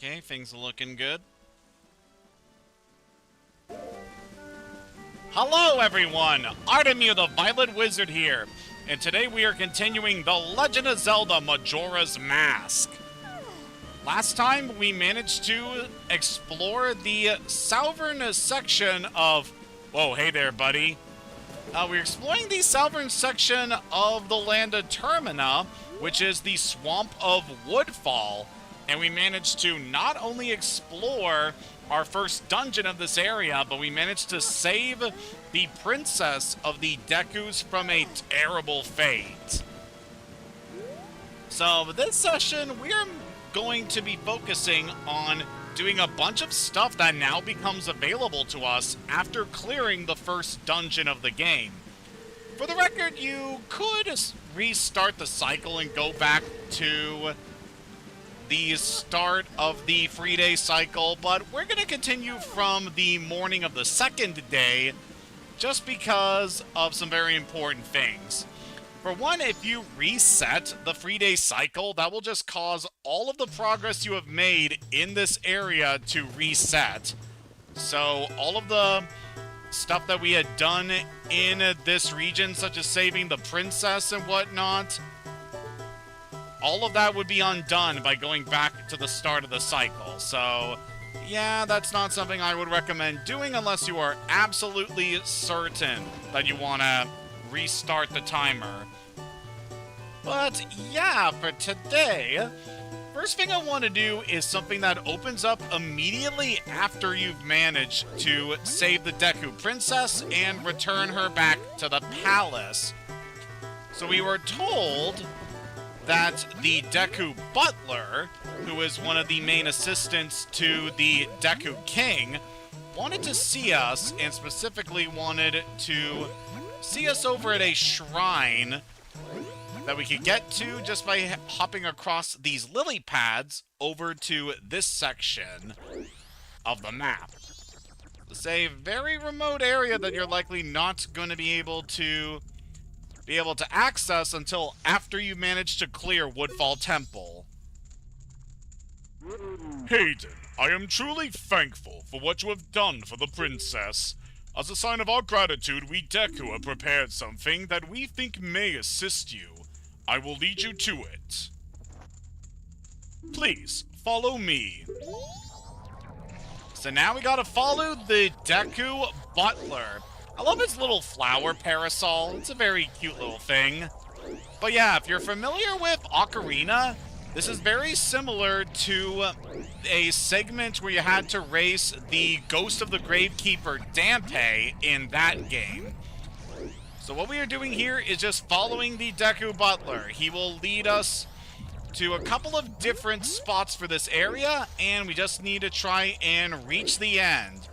Okay, things are looking good. Hello everyone! Artemu the Violet Wizard here, and today we are continuing The Legend of Zelda Majora's Mask. Last time we managed to explore the southern section of... Whoa, hey there, buddy. We're exploring the southern section of the land of Termina, which is the Swamp of Woodfall, and we managed to not only explore our first dungeon of this area, but we managed to save the princess of the Dekus from a terrible fate. So this session, we're going to be focusing on doing a bunch of stuff that now becomes available to us after clearing the first dungeon of the game. For the record, you could restart the cycle and go back to the start of the 3-day cycle, but we're going to continue from the morning of the second day just because of some very important things. For one, if you reset the 3-day cycle, that will just cause all of the progress you have made in this area to reset. So all of the stuff that we had done in this region, such as saving the princess and whatnot, all of that would be undone by going back to the start of the cycle. So yeah, that's not something I would recommend doing unless you are absolutely certain that you want to restart the timer. But yeah, for today, first thing I want to do is something that opens up immediately after you've managed to save the Deku Princess and return her back to the palace. So we were told that the Deku Butler, who is one of the main assistants to the Deku King, wanted to see us, and specifically wanted to see us over at a shrine that we could get to just by hopping across these lily pads over to this section of the map. It's a very remote area that you're likely not going to be able to access until after you manage to clear Woodfall Temple. Hayden, I am truly thankful for what you have done for the princess. As a sign of our gratitude, we Deku have prepared something that we think may assist you. I will lead you to it. Please, follow me. So now we gotta follow the Deku Butler. I love his little flower parasol. It's a very cute little thing. But yeah, if you're familiar with Ocarina, this is very similar to a segment where you had to race the Ghost of the Gravekeeper Dampé in that game. So what we are doing here is just following the Deku Butler. He will lead us to a couple of different spots for this area, and we just need to try and reach the end.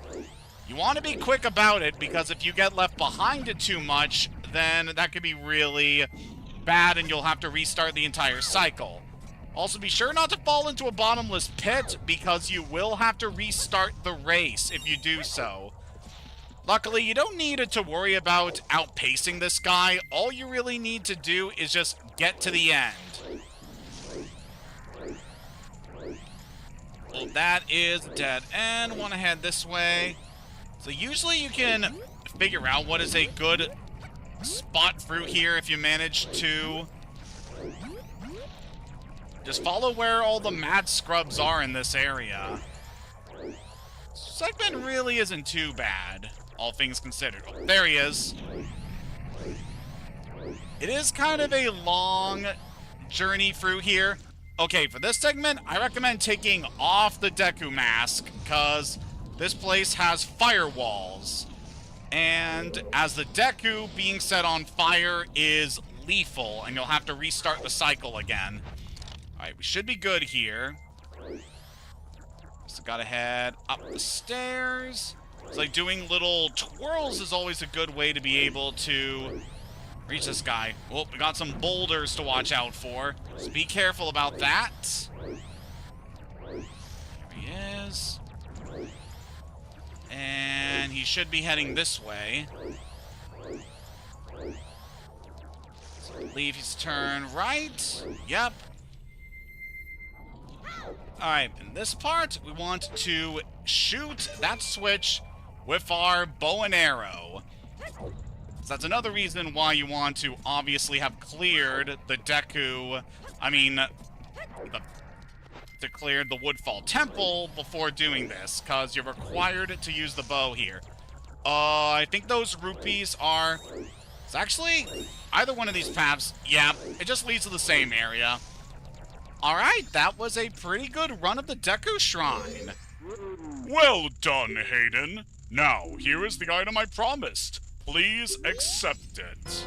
You want to be quick about it, because if you get left behind it too much, then that could be really bad and you'll have to restart the entire cycle. Also, be sure not to fall into a bottomless pit, because you will have to restart the race if you do so. Luckily, you don't need to worry about outpacing this guy. All you really need to do is just get to the end. Well, that is a dead end. Want to head this way. So usually you can figure out what is a good spot through here if you manage to just follow where all the mad scrubs are in this area. Segment really isn't too bad, all things considered. Oh, there he is. It is kind of a long journey through here. Okay, for this segment, I recommend taking off the Deku mask, because this place has firewalls. And as the Deku being set on fire is lethal, and you'll have to restart the cycle again. Alright, we should be good here. So gotta head up the stairs. It's like doing little twirls is always a good way to be able to reach this guy. Oh, we got some boulders to watch out for, so be careful about that. There he is. And he should be heading this way. So I believe he's turned right. Yep. Alright, in this part, we want to shoot that switch with our bow and arrow. So that's another reason why you want to obviously have cleared the Deku... to clear the Woodfall Temple before doing this, because you're required to use the bow here. I think those rupees are... It's actually either one of these paths. Yeah, it just leads to the same area. Alright, that was a pretty good run of the Deku Shrine. Well done, Hayden. Now, here is the item I promised. Please accept it.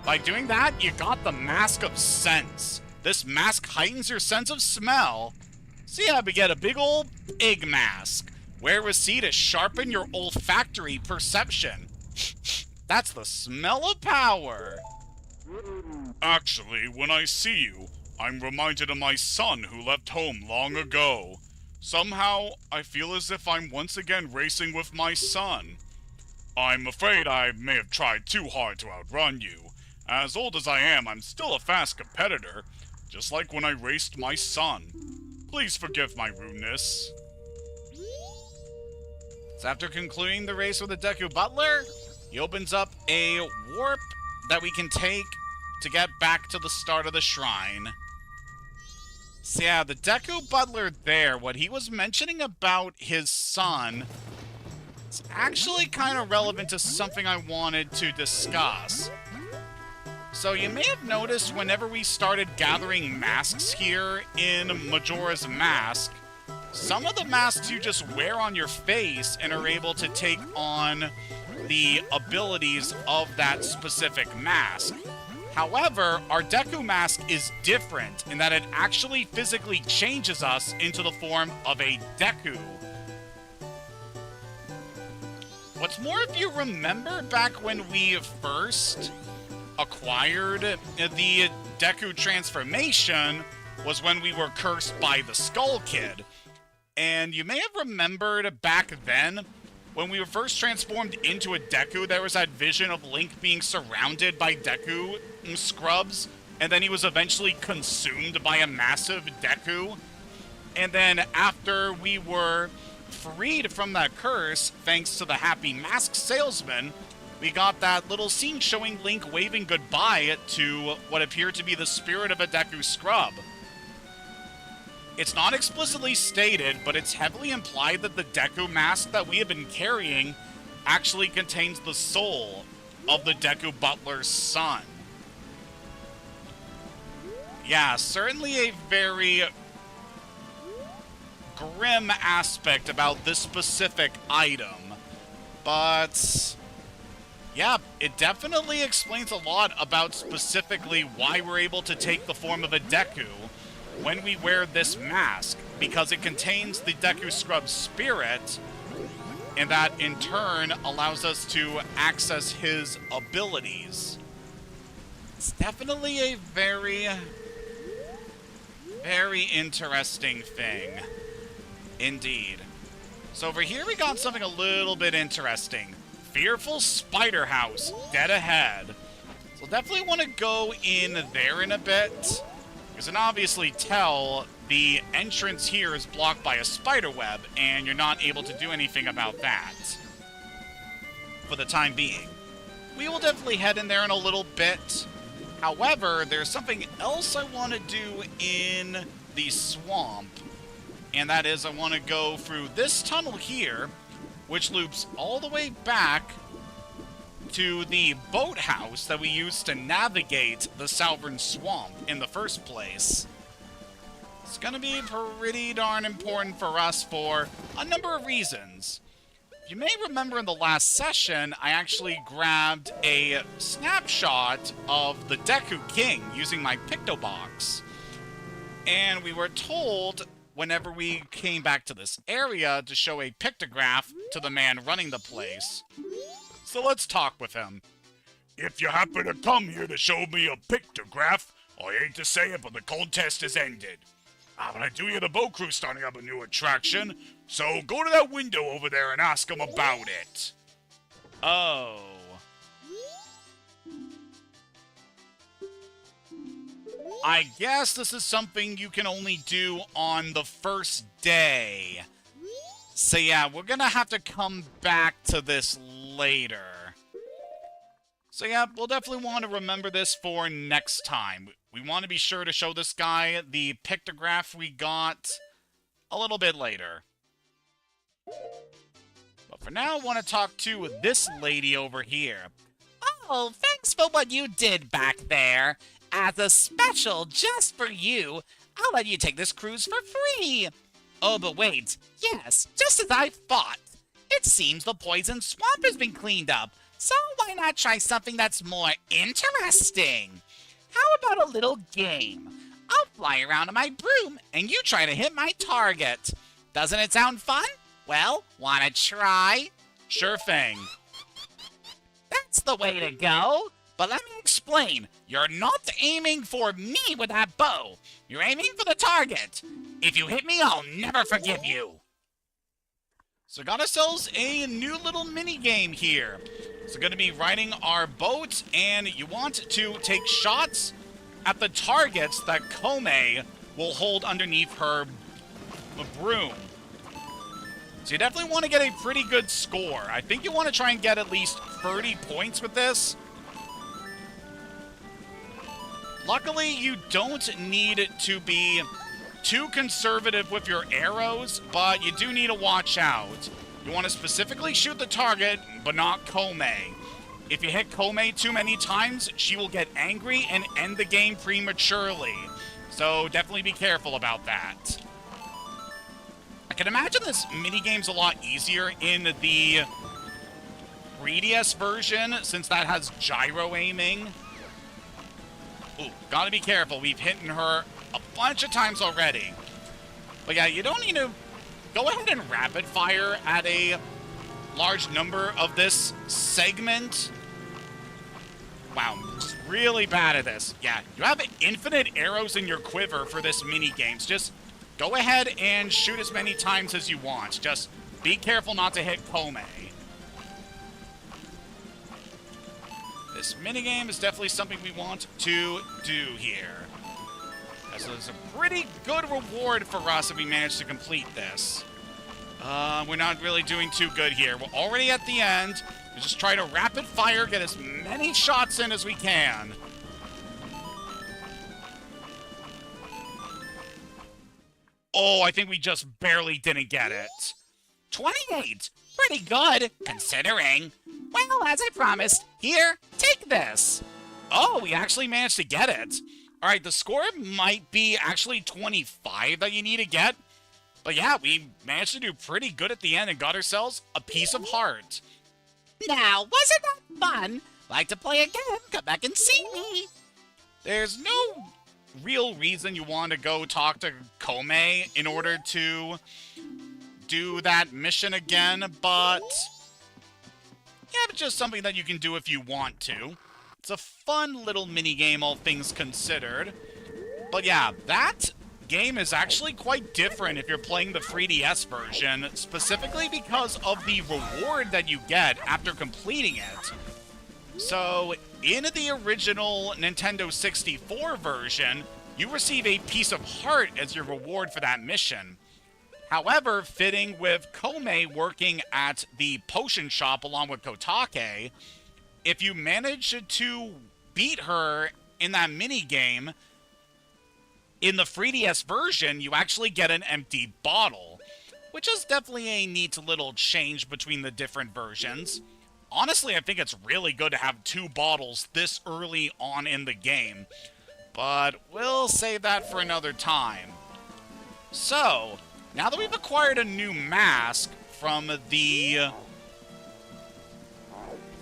By doing that, you got the Mask of Sense. This mask heightens your sense of smell. So yeah, we get a big old egg mask. Wear a C to sharpen your olfactory perception. That's the smell of power. Actually, when I see you, I'm reminded of my son who left home long ago. Somehow, I feel as if I'm once again racing with my son. I'm afraid I may have tried too hard to outrun you. As old as I am, I'm still a fast competitor, just like when I raced my son. Please forgive my rudeness. So after concluding the race with the Deku Butler, he opens up a warp that we can take to get back to the start of the shrine. So yeah, the Deku Butler there, what he was mentioning about his son, is actually kind of relevant to something I wanted to discuss. So you may have noticed whenever we started gathering masks here in Majora's Mask, some of the masks you just wear on your face and are able to take on the abilities of that specific mask. However, our Deku mask is different in that it actually physically changes us into the form of a Deku. What's more, if you remember back when we first acquired the Deku transformation, was when we were cursed by the Skull Kid. And you may have remembered back then, when we were first transformed into a Deku, there was that vision of Link being surrounded by Deku scrubs, and then he was eventually consumed by a massive Deku. And then after we were freed from that curse, thanks to the Happy Mask Salesman, we got that little scene showing Link waving goodbye to what appeared to be the spirit of a Deku scrub. It's not explicitly stated, but it's heavily implied that the Deku mask that we have been carrying actually contains the soul of the Deku Butler's son. Yeah, certainly a very grim aspect about this specific item, but yeah, it definitely explains a lot about specifically why we're able to take the form of a Deku when we wear this mask, because it contains the Deku Scrub's spirit, and that in turn allows us to access his abilities. It's definitely a very, very interesting thing. Indeed. So over here we got something a little bit interesting. Fearful Spider House, dead ahead. So definitely want to go in there in a bit. You can obviously tell the entrance here is blocked by a spider web, and you're not able to do anything about that for the time being. We will definitely head in there in a little bit. However, there's something else I want to do in the swamp, and that is I want to go through this tunnel here, which loops all the way back to the boathouse that we used to navigate the Southern Swamp in the first place. It's gonna be pretty darn important for us for a number of reasons. You may remember in the last session, I actually grabbed a snapshot of the Deku King using my Pictobox. And we were told, whenever we came back to this area, to show a pictograph to the man running the place. So let's talk with him. If you happen to come here to show me a pictograph, I hate to say it, but the contest has ended. But I do hear the boat crew's starting up a new attraction, so go to that window over there and ask them about it. Oh. I guess this is something you can only do on the first day. So yeah, we're gonna have to come back to this later. So yeah, we'll definitely want to remember this for next time. We want to be sure to show this guy the pictograph we got a little bit later. But for now, I want to talk to this lady over here. Oh, thanks for what you did back there. As a special just for you, I'll let you take this cruise for free. Oh, but wait. Yes, just as I thought. It seems the poison swamp has been cleaned up, so why not try something that's more interesting? How about a little game? I'll fly around on my broom, and you try to hit my target. Doesn't it sound fun? Well, wanna try? Sure thing. That's the way to go. But let me explain. You're not aiming for me with that bow. You're aiming for the target. If you hit me, I'll never forgive you. So got ourselves a new little mini game here. So going to be riding our boat, and you want to take shots at the targets that Kome will hold underneath her broom. So you definitely want to get a pretty good score. I think you want to try and get at least 30 points with this. Luckily, you don't need to be too conservative with your arrows, but you do need to watch out. You want to specifically shoot the target, but not Kome. If you hit Kome too many times, she will get angry and end the game prematurely. So definitely be careful about that. I can imagine this minigame's a lot easier in the 3DS version, since that has gyro aiming. Ooh, gotta be careful. We've hit her a bunch of times already. But yeah, you don't need to go ahead and rapid fire at a large number of this segment. Wow, I'm just really bad at this. Yeah, you have infinite arrows in your quiver for this mini games. Just go ahead and shoot as many times as you want. Just be careful not to hit Kome. This minigame is definitely something we want to do here. So it's a pretty good reward for us if we manage to complete this. We're not really doing too good here. We're already at the end. We just try to rapid fire, get as many shots in as we can. Oh, I think we just barely didn't get it. 28. Pretty good, considering. Well, as I promised, here, take this. Oh, we actually managed to get it. All right, the score might be actually 25 that you need to get. But yeah, we managed to do pretty good at the end and got ourselves a piece of heart. Now, wasn't that fun? Like to play again? Come back and see me. There's no real reason you want to go talk to Kome in order to do that mission again, but yeah, it's just something that you can do if you want to. It's a fun little mini-game, all things considered. But yeah, that game is actually quite different if you're playing the 3DS version, specifically because of the reward that you get after completing it. So, in the original Nintendo 64 version, you receive a piece of heart as your reward for that mission. However, fitting with Kome working at the potion shop along with Kotake, if you manage to beat her in that mini-game, in the 3DS version, you actually get an empty bottle, which is definitely a neat little change between the different versions. Honestly, I think it's really good to have 2 bottles this early on in the game, but we'll save that for another time. So, now that we've acquired a new mask from the...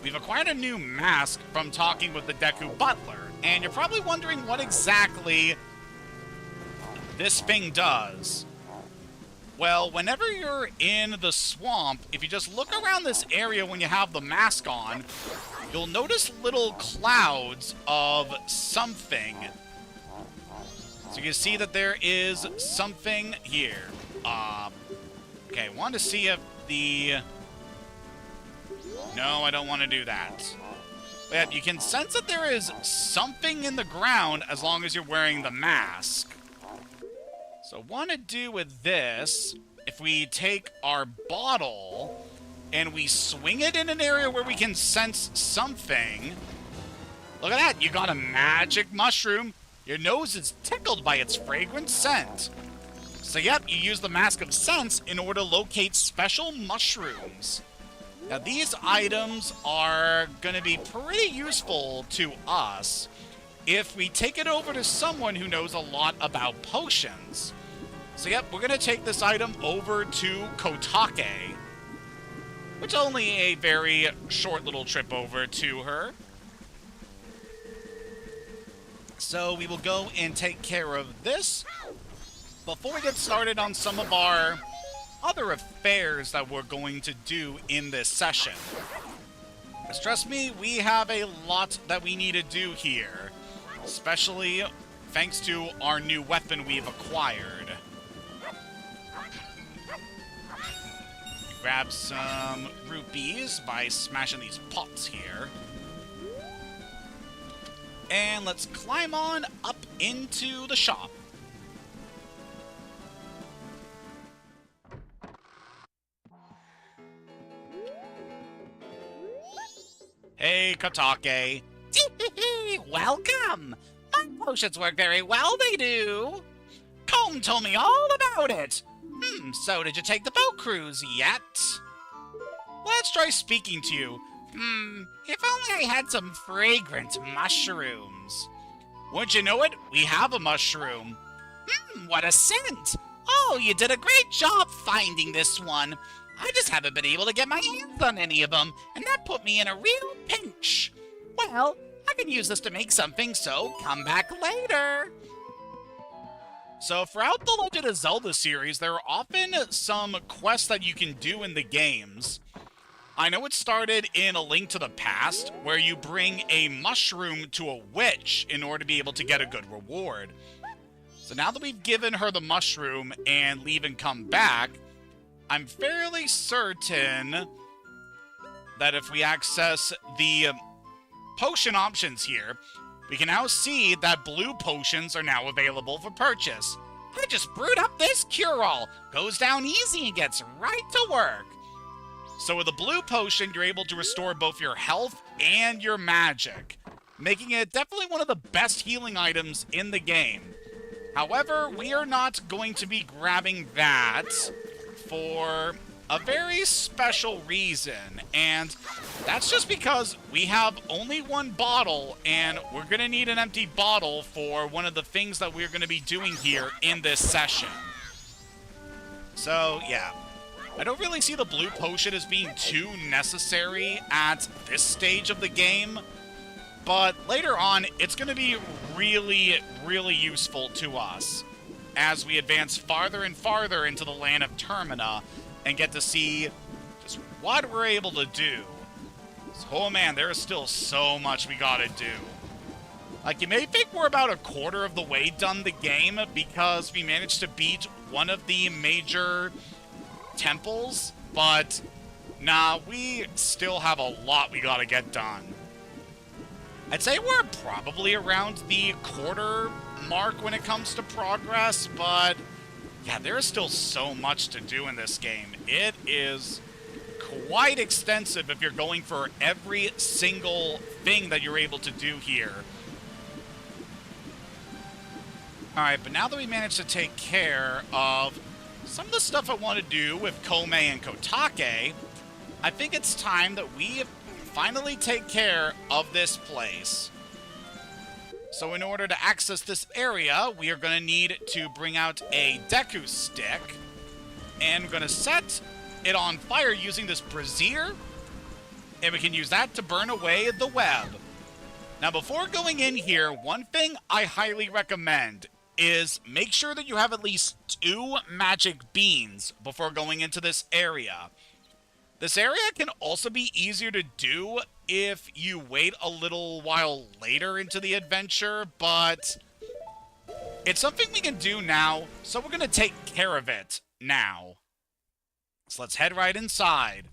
We've acquired a new mask from talking with the Deku Butler, and you're probably wondering what exactly this thing does. Well, whenever you're in the swamp, if you just look around this area when you have the mask on, you'll notice little clouds of something. So you can see that there is something here. Okay, I wanted to see if the... No, I don't want to do that. But yeah, you can sense that there is something in the ground as long as you're wearing the mask. So what to do with this, if we take our bottle and we swing it in an area where we can sense something. Look at that, you got a magic mushroom. Your nose is tickled by its fragrant scent. So yep, you use the Mask of Sense in order to locate special mushrooms. Now these items are going to be pretty useful to us if we take it over to someone who knows a lot about potions. So yep, we're going to take this item over to Kotake, which is only a very short little trip over to her. So we will go and take care of this before we get started on some of our other affairs that we're going to do in this session. Because trust me, we have a lot that we need to do here, especially thanks to our new weapon we've acquired. Grab some rupees by smashing these pots here. And let's climb on up into the shop. Hey, Kotake. Welcome! My potions work very well, they do. Combe told me all about it. So did you take the boat cruise yet? Let's try speaking to you. If only I had some fragrant mushrooms. Wouldn't you know it? We have a mushroom. What a scent! Oh, you did a great job finding this one. I just haven't been able to get my hands on any of them, and that put me in a real pinch. Well, I can use this to make something, so come back later. So throughout the Legend of Zelda series, there are often some quests that you can do in the games. I know it started in A Link to the Past, where you bring a mushroom to a witch in order to be able to get a good reward. So now that we've given her the mushroom and leave and come back, I'm fairly certain that if we access the potion options here, we can now see that blue potions are now available for purchase. I just brewed up this cure-all. Goes down easy and gets right to work. So with a blue potion, you're able to restore both your health and your magic, making it definitely one of the best healing items in the game. However, we are not going to be grabbing that for a very special reason, and that's just because we have only one bottle, and we're going to need an empty bottle for one of the things that we're going to be doing here in this session. So, yeah. I don't really see the blue potion as being too necessary at this stage of the game, but later on, it's going to be really, really useful to us as we advance farther and farther into the land of Termina and get to see just what we're able to do. So, oh man, there is still so much we gotta do. Like, you may think we're about a quarter of the way done the game because we managed to beat one of the major temples, but nah, we still have a lot we gotta get done. I'd say we're probably around the quarter mark when it comes to progress, but yeah, there is still so much to do in this game. It is quite extensive if you're going for every single thing that you're able to do here. Alright, but now that we managed to take care of some of the stuff I want to do with Kome and Kotake, I think it's time that we finally take care of this place. So in order to access this area, we are going to need to bring out a Deku stick, and we're going to set it on fire using this brazier, and we can use that to burn away the web. Now before going in here, one thing I highly recommend is make sure that you have at least 2 magic beans before going into this area. This area can also be easier to do if you wait a little while later into the adventure, but it's something we can do now, so we're going to take care of it now. So let's head right inside.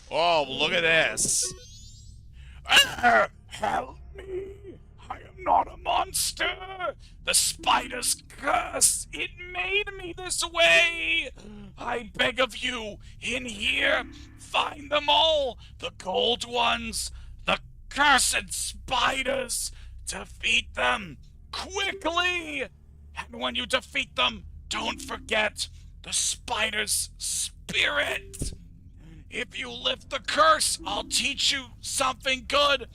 Oh, look at this. Help me! I am not a monster! The spider's curse! It made me this way! I beg of you, in here, find them all! The gold ones! The cursed spiders! Defeat them! Quickly! And when you defeat them, don't forget the spider's spirit! If you lift the curse, I'll teach you something good!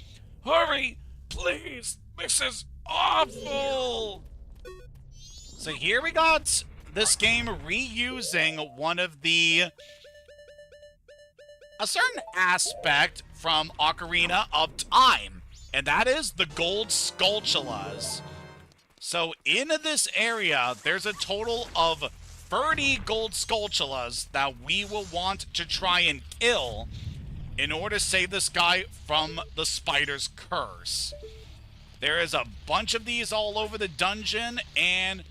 Hurry, please! This is awful! So here we got this game reusing one of a certain aspect from Ocarina of Time, and that is the gold skulltulas. So in this area, there's a total of 30 gold skulltulas that we will want to try and kill in order to save this guy from the spider's curse. There is a bunch of these all over the dungeon, and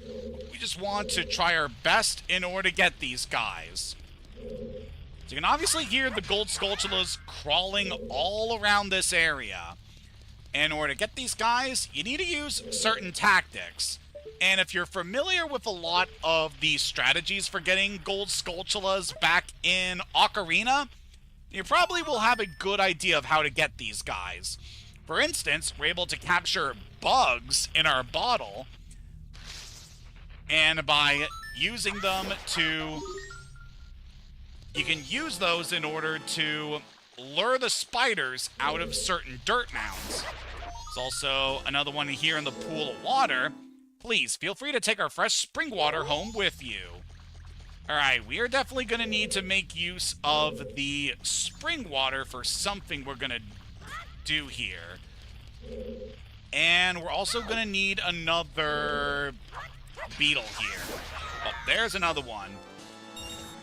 we just want to try our best in order to get these guys. So you can obviously hear the gold skulltulas crawling all around this area. In order to get these guys, you need to use certain tactics. And if you're familiar with a lot of the strategies for getting gold skulltulas back in Ocarina, you probably will have a good idea of how to get these guys. For instance, we're able to capture bugs in our bottle, and by using them you can use those in order to lure the spiders out of certain dirt mounds. There's also another one here in the pool of water. Please, feel free to take our fresh spring water home with you. Alright, we are definitely going to need to make use of the spring water for something we're going to do here. And we're also going to need another beetle here. Oh, there's another one.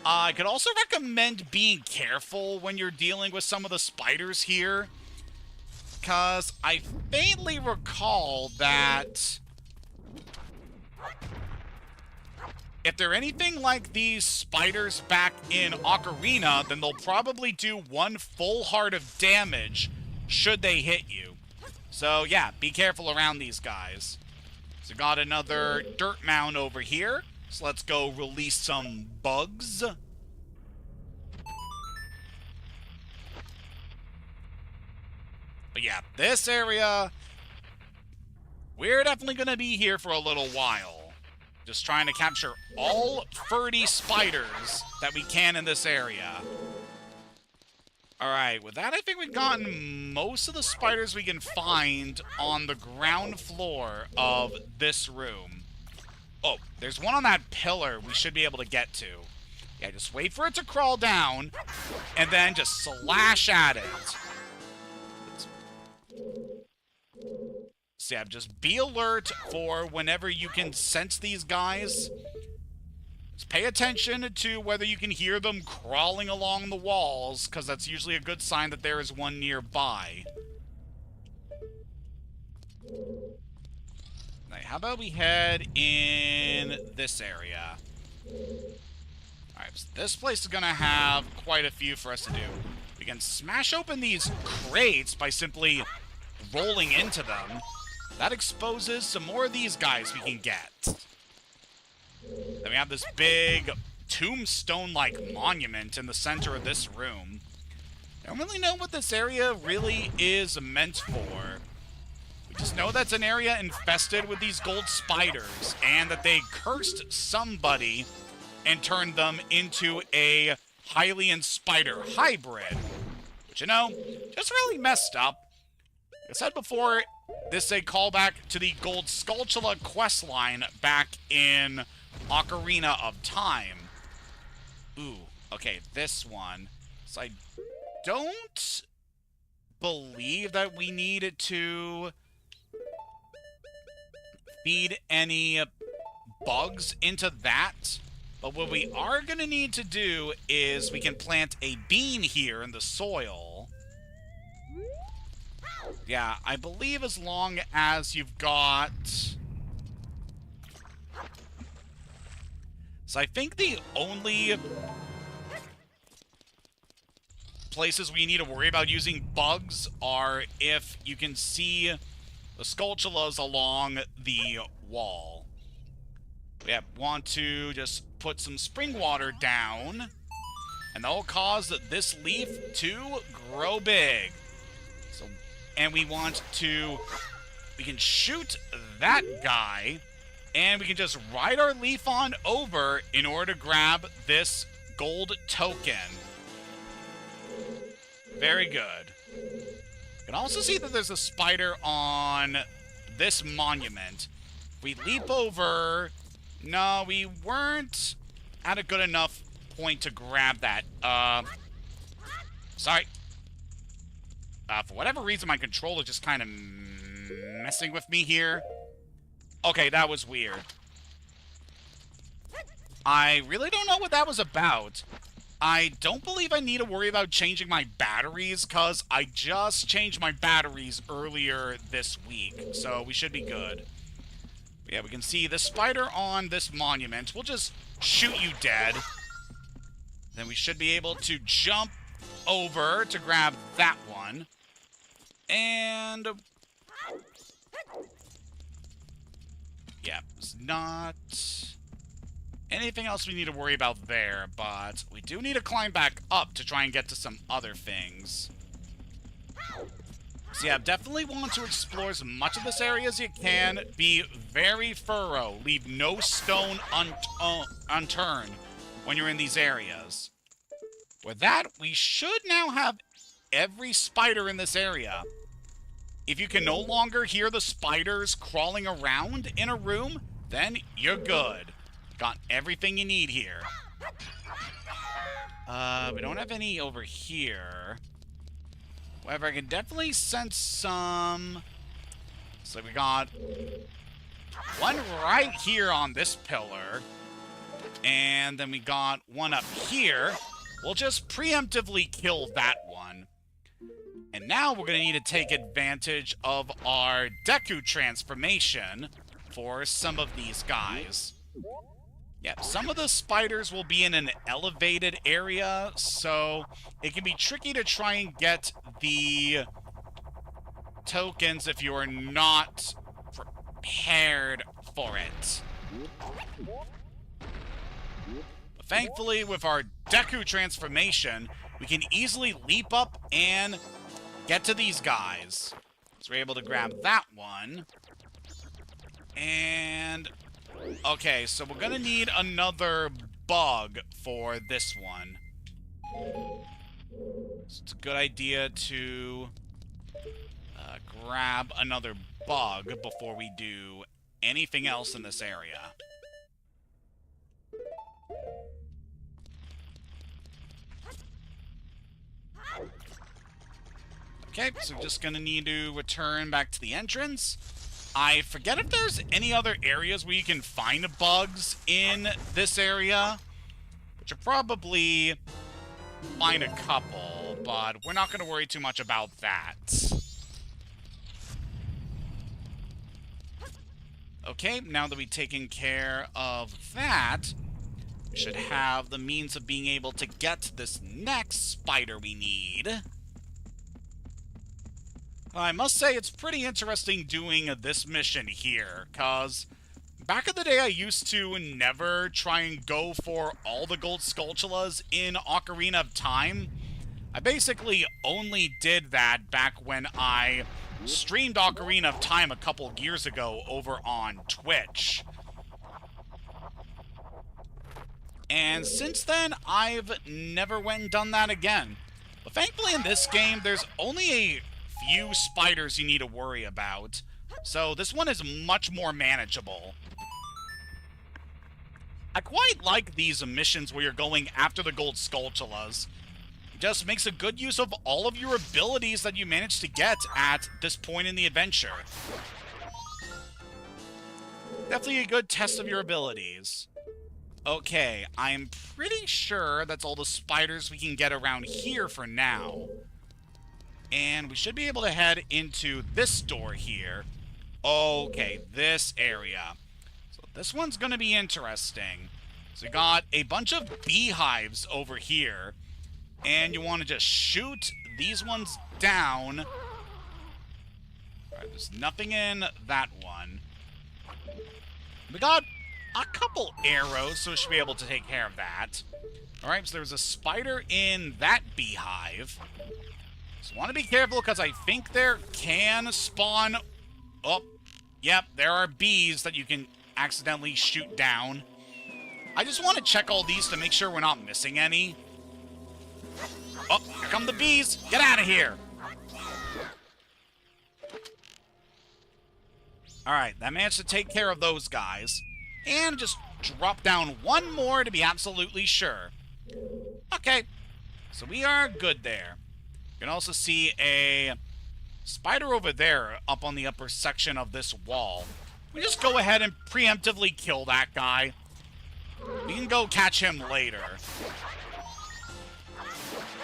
I could also recommend being careful when you're dealing with some of the spiders here, because I faintly recall that if they're anything like these spiders back in Ocarina, then they'll probably do one full heart of damage should they hit you. So yeah, be careful around these guys. So got another dirt mound over here. So let's go release some bugs. But yeah, this area, we're definitely going to be here for a little while. Just trying to capture all 30 spiders that we can in this area. Alright, with that I think we've gotten most of the spiders we can find on the ground floor of this room. Oh, there's one on that pillar we should be able to get to. Yeah, just wait for it to crawl down, and then just slash at it. So yeah, just be alert for whenever you can sense these guys. Just pay attention to whether you can hear them crawling along the walls, because that's usually a good sign that there is one nearby. Right, how about we head in this area? Alright, so this place is gonna have quite a few for us to do. We can smash open these crates by simply rolling into them. That exposes some more of these guys we can get. Then we have this big tombstone-like monument in the center of this room. I don't really know what this area really is meant for. We just know that's an area infested with these gold spiders, and that they cursed somebody and turned them into a Hylian spider hybrid. Which, you know, just really messed up. Like I said before, this is a callback to the Gold Skulltula questline back in Ocarina of Time. Ooh, okay, this one. So I don't believe that we needed to feed any bugs into that. But what we are going to need to do is we can plant a bean here in the soil. Yeah, I believe as long as you've got... So I think the only places where you need to worry about using bugs are if you can see the Skulltulas along the wall. We want to just put some spring water down, and that'll cause this leaf to grow big. So, and we can shoot that guy, and we can just ride our leaf on over in order to grab this gold token. Very good. You can also see that there's a spider on this monument. We leap over. No, we weren't at a good enough point to grab that. Sorry. For whatever reason, my controller just kind of messing with me here. Okay, that was weird. I really don't know what that was about. I don't believe I need to worry about changing my batteries, because I just changed my batteries earlier this week, so we should be good. Yeah, we can see the spider on this monument. We'll just shoot you dead. Then we should be able to jump over to grab that one. And yeah, it's not anything else we need to worry about there, but we do need to climb back up to try and get to some other things. So yeah, definitely want to explore as much of this area as you can. Be very thorough. Leave no stone unturned when you're in these areas. With that, we should now have every spider in this area. If you can no longer hear the spiders crawling around in a room, then you're good. Got everything you need here. We don't have any over here. However, I can definitely sense some. So we got one right here on this pillar. And then we got one up here. We'll just preemptively kill that one. And now we're going to need to take advantage of our Deku transformation for some of these guys. Yeah, some of the spiders will be in an elevated area, so it can be tricky to try and get the tokens if you are not prepared for it. But thankfully, with our Deku transformation, we can easily leap up and get to these guys. So we're able to grab that one. And okay, so we're gonna need another bug for this one. So it's a good idea to grab another bug before we do anything else in this area. Okay, so we're just gonna need to return back to the entrance. I forget if there's any other areas where you can find bugs in this area. But you'll probably find a couple, but we're not going to worry too much about that. Okay, now that we've taken care of that, we should have the means of being able to get to this next spider we need. I must say, it's pretty interesting doing this mission here, because back in the day I used to never try and go for all the gold Skulltulas in Ocarina of Time. I basically only did that back when I streamed Ocarina of Time a couple years ago over on Twitch. And since then, I've never went and done that again. But thankfully in this game, there's only a few spiders you need to worry about, so this one is much more manageable. I quite like these missions where you're going after the gold Skulltulas. It just makes a good use of all of your abilities that you managed to get at this point in the adventure. Definitely a good test of your abilities. Okay, I'm pretty sure that's all the spiders we can get around here for now. And we should be able to head into this door here. Okay, this area. So this one's going to be interesting. So we got a bunch of beehives over here. And you want to just shoot these ones down. All right, there's nothing in that one. We got a couple arrows, so we should be able to take care of that. All right, so there's a spider in that beehive. So want to be careful because I think there can spawn... Oh, yep, there are bees that you can accidentally shoot down. I just want to check all these to make sure we're not missing any. Oh, here come the bees. Get out of here. All right, that managed to take care of those guys. And just drop down one more to be absolutely sure. Okay, so we are good there. You can also see a spider over there up on the upper section of this wall. We just go ahead and preemptively kill that guy. We can go catch him later.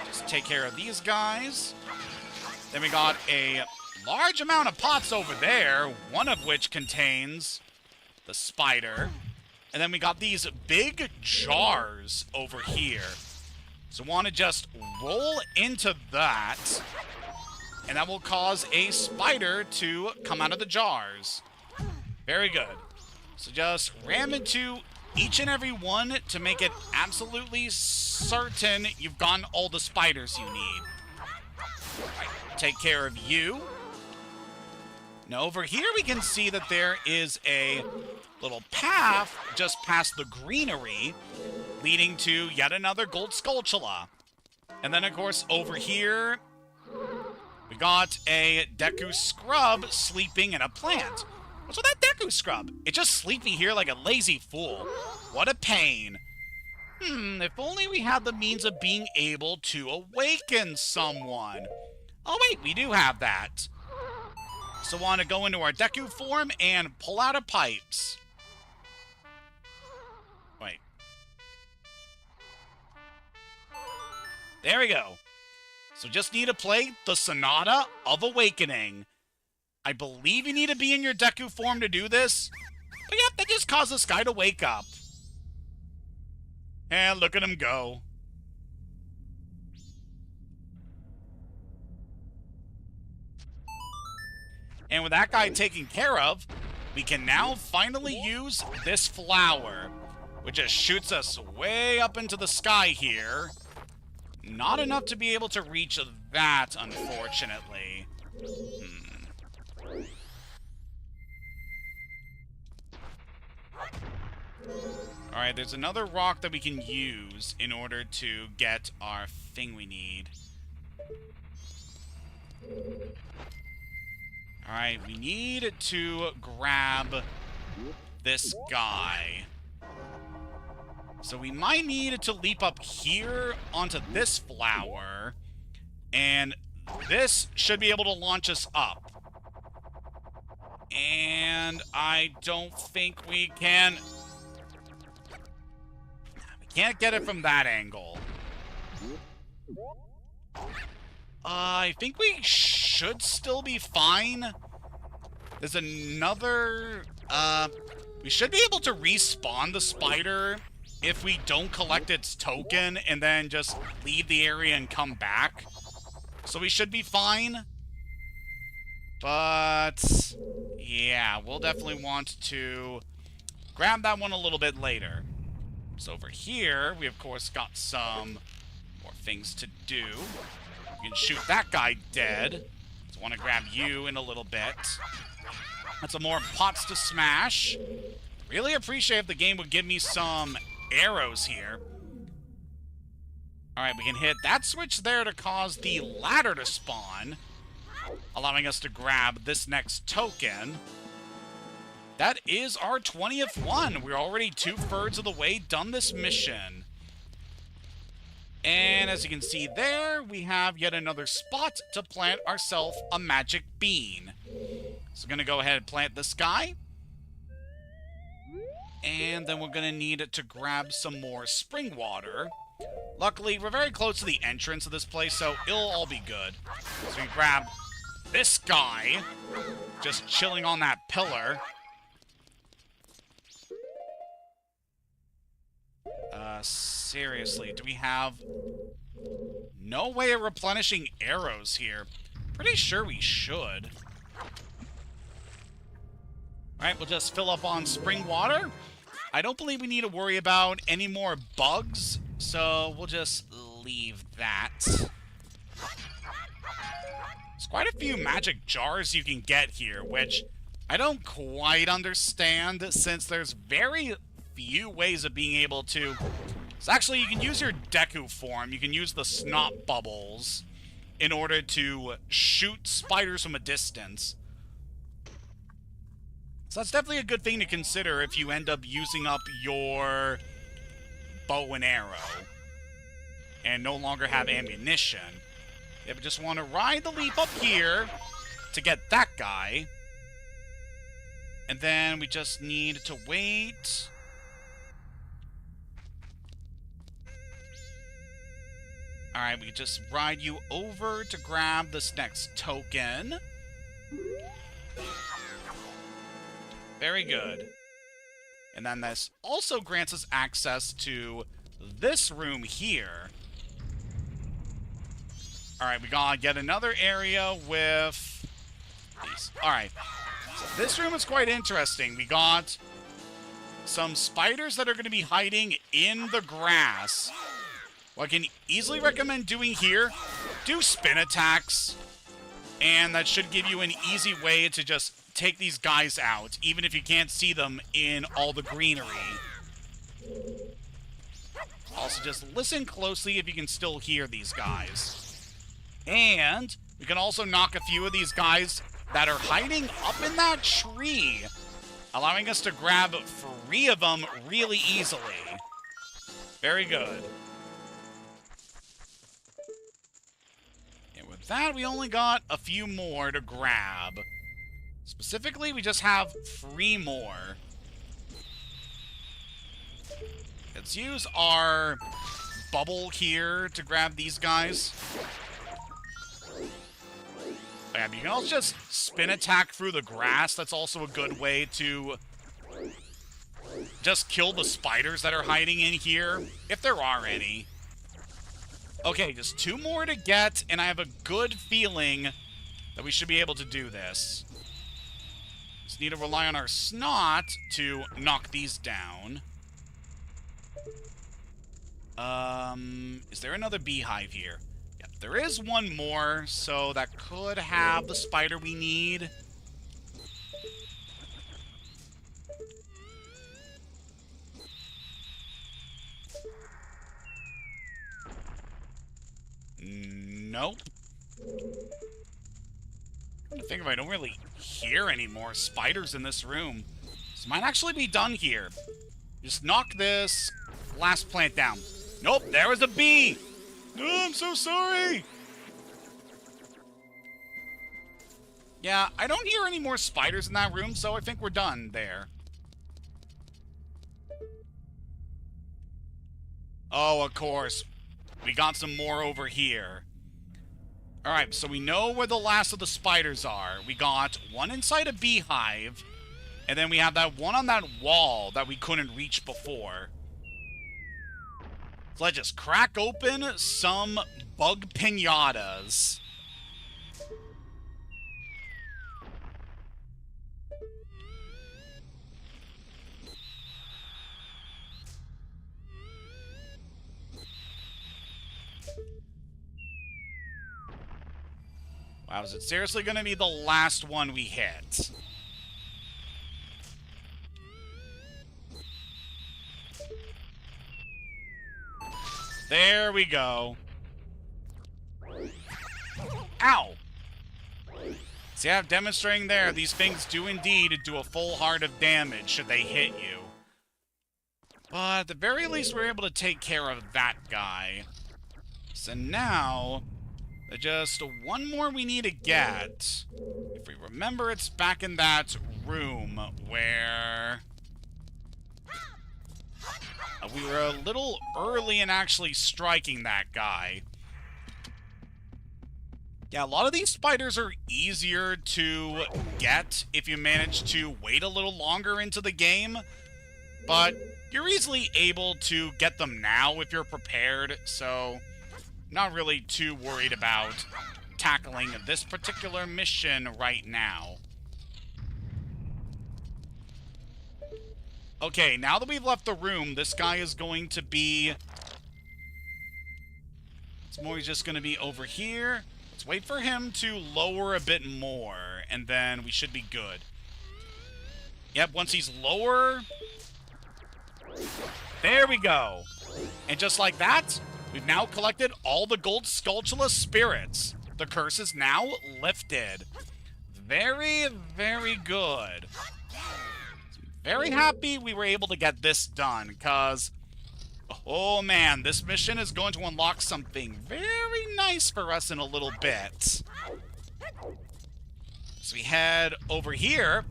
Just take care of these guys. Then we got a large amount of pots over there, one of which contains the spider. And then we got these big jars over here. So want to just roll into that, and that will cause a spider to come out of the jars. Very good. So just ram into each and every one to make it absolutely certain you've gotten all the spiders you need. Right, take care of you. Now over here we can see that there is a little path just past the greenery leading to yet another gold sculptula. And then of course over here we got a Deku scrub sleeping in a plant. What's with that Deku scrub? It's just sleeping here like a lazy fool. What a pain. If only we had the means of being able to awaken someone. Oh wait, we do have that. So want to go into our Deku form and pull out a pipes. Wait. There we go. So just need to play the Sonata of Awakening. I believe you need to be in your Deku form to do this. But yep, that just caused this guy to wake up. And look at him go. And with that guy taken care of, we can now finally use this flower, which just shoots us way up into the sky here. Not enough to be able to reach that, unfortunately. Alright, there's another rock that we can use in order to get our thing we need. Alright, we need to grab this guy. So we might need to leap up here onto this flower, and this should be able to launch us up. And I don't think we can... We can't get it from that angle. I think we should still be fine. There's another... we should be able to respawn the spider if we don't collect its token and then just leave the area and come back. So we should be fine. But... yeah, we'll definitely want to grab that one a little bit later. So over here, we of course got some more things to do. We can shoot that guy dead. So I want to grab you in a little bit. Got some more pots to smash. Really appreciate if the game would give me some arrows here. Alright, we can hit that switch there to cause the ladder to spawn, allowing us to grab this next token. That is our 20th one. We're already 2/3 of the way done this mission. And as you can see there, we have yet another spot to plant ourselves a magic bean. So we're going to go ahead and plant this guy. And then we're going to need to grab some more spring water. Luckily, we're very close to the entrance of this place, so it'll all be good. So we grab this guy, just chilling on that pillar. Seriously, do we have No way of replenishing arrows here. Pretty sure we should. Alright, we'll just fill up on spring water. I don't believe we need to worry about any more bugs, so we'll just leave that. There's quite a few magic jars you can get here, which I don't quite understand, since there's very few ways of being able to... So actually, you can use your Deku form. You can use the snot bubbles in order to shoot spiders from a distance. So that's definitely a good thing to consider if you end up using up your bow and arrow and no longer have ammunition. Yeah, but just want to ride the leaf up here to get that guy. And then we just need to wait. Alright, we just ride you over to grab this next token. Very good. And then this also grants us access to this room here. Alright, we got yet another area with these. Alright, so this room is quite interesting. We got some spiders that are going to be hiding in the grass. What I can easily recommend doing here, do spin attacks. And that should give you an easy way to just take these guys out, even if you can't see them in all the greenery. Also, just listen closely if you can still hear these guys. And we can also knock a few of these guys that are hiding up in that tree, allowing us to grab 3 of them really easily. Very good. And with that, we only got a few more to grab. Specifically, we just have 3 more. Let's use our bubble here to grab these guys. Yeah, but you can also just spin attack through the grass. That's also a good way to just kill the spiders that are hiding in here, if there are any. Okay, just 2 more to get, and I have a good feeling that we should be able to do this. Just need to rely on our snot to knock these down. Is there another beehive here? Yeah, there is one more, so that could have the spider we need. Nope. I think if I don't really hear any more spiders in this room. This might actually be done here. Just knock this last plant down. Nope, there was a bee! Oh, I'm so sorry! Yeah, I don't hear any more spiders in that room, so I think we're done there. Oh, of course. We got some more over here. Alright, so we know where the last of the spiders are. We got one inside a beehive, and then we have that one on that wall that we couldn't reach before. So let's just crack open some bug pinatas. Wow, is it seriously going to be the last one we hit? There we go. Ow! See, I'm demonstrating there, these things do indeed do a full heart of damage should they hit you. But at the very least, we're able to take care of that guy. So now, just one more we need to get. If we remember, it's back in that room where we were a little early in actually striking that guy. Yeah, a lot of these spiders are easier to get if you manage to wait a little longer into the game, but you're easily able to get them now if you're prepared, so Not really too worried about tackling this particular mission right now. Okay, now that we've left the room, this guy is going to be... It's more just going to be over here. Let's wait for him to lower a bit more, and then we should be good. Yep, once he's lower... There we go. And just like that, we've now collected all the gold Skulltula spirits. The curse is now lifted. Very, very good. Very happy we were able to get this done, because... Oh man, this mission is going to unlock something very nice for us in a little bit. So we head over here.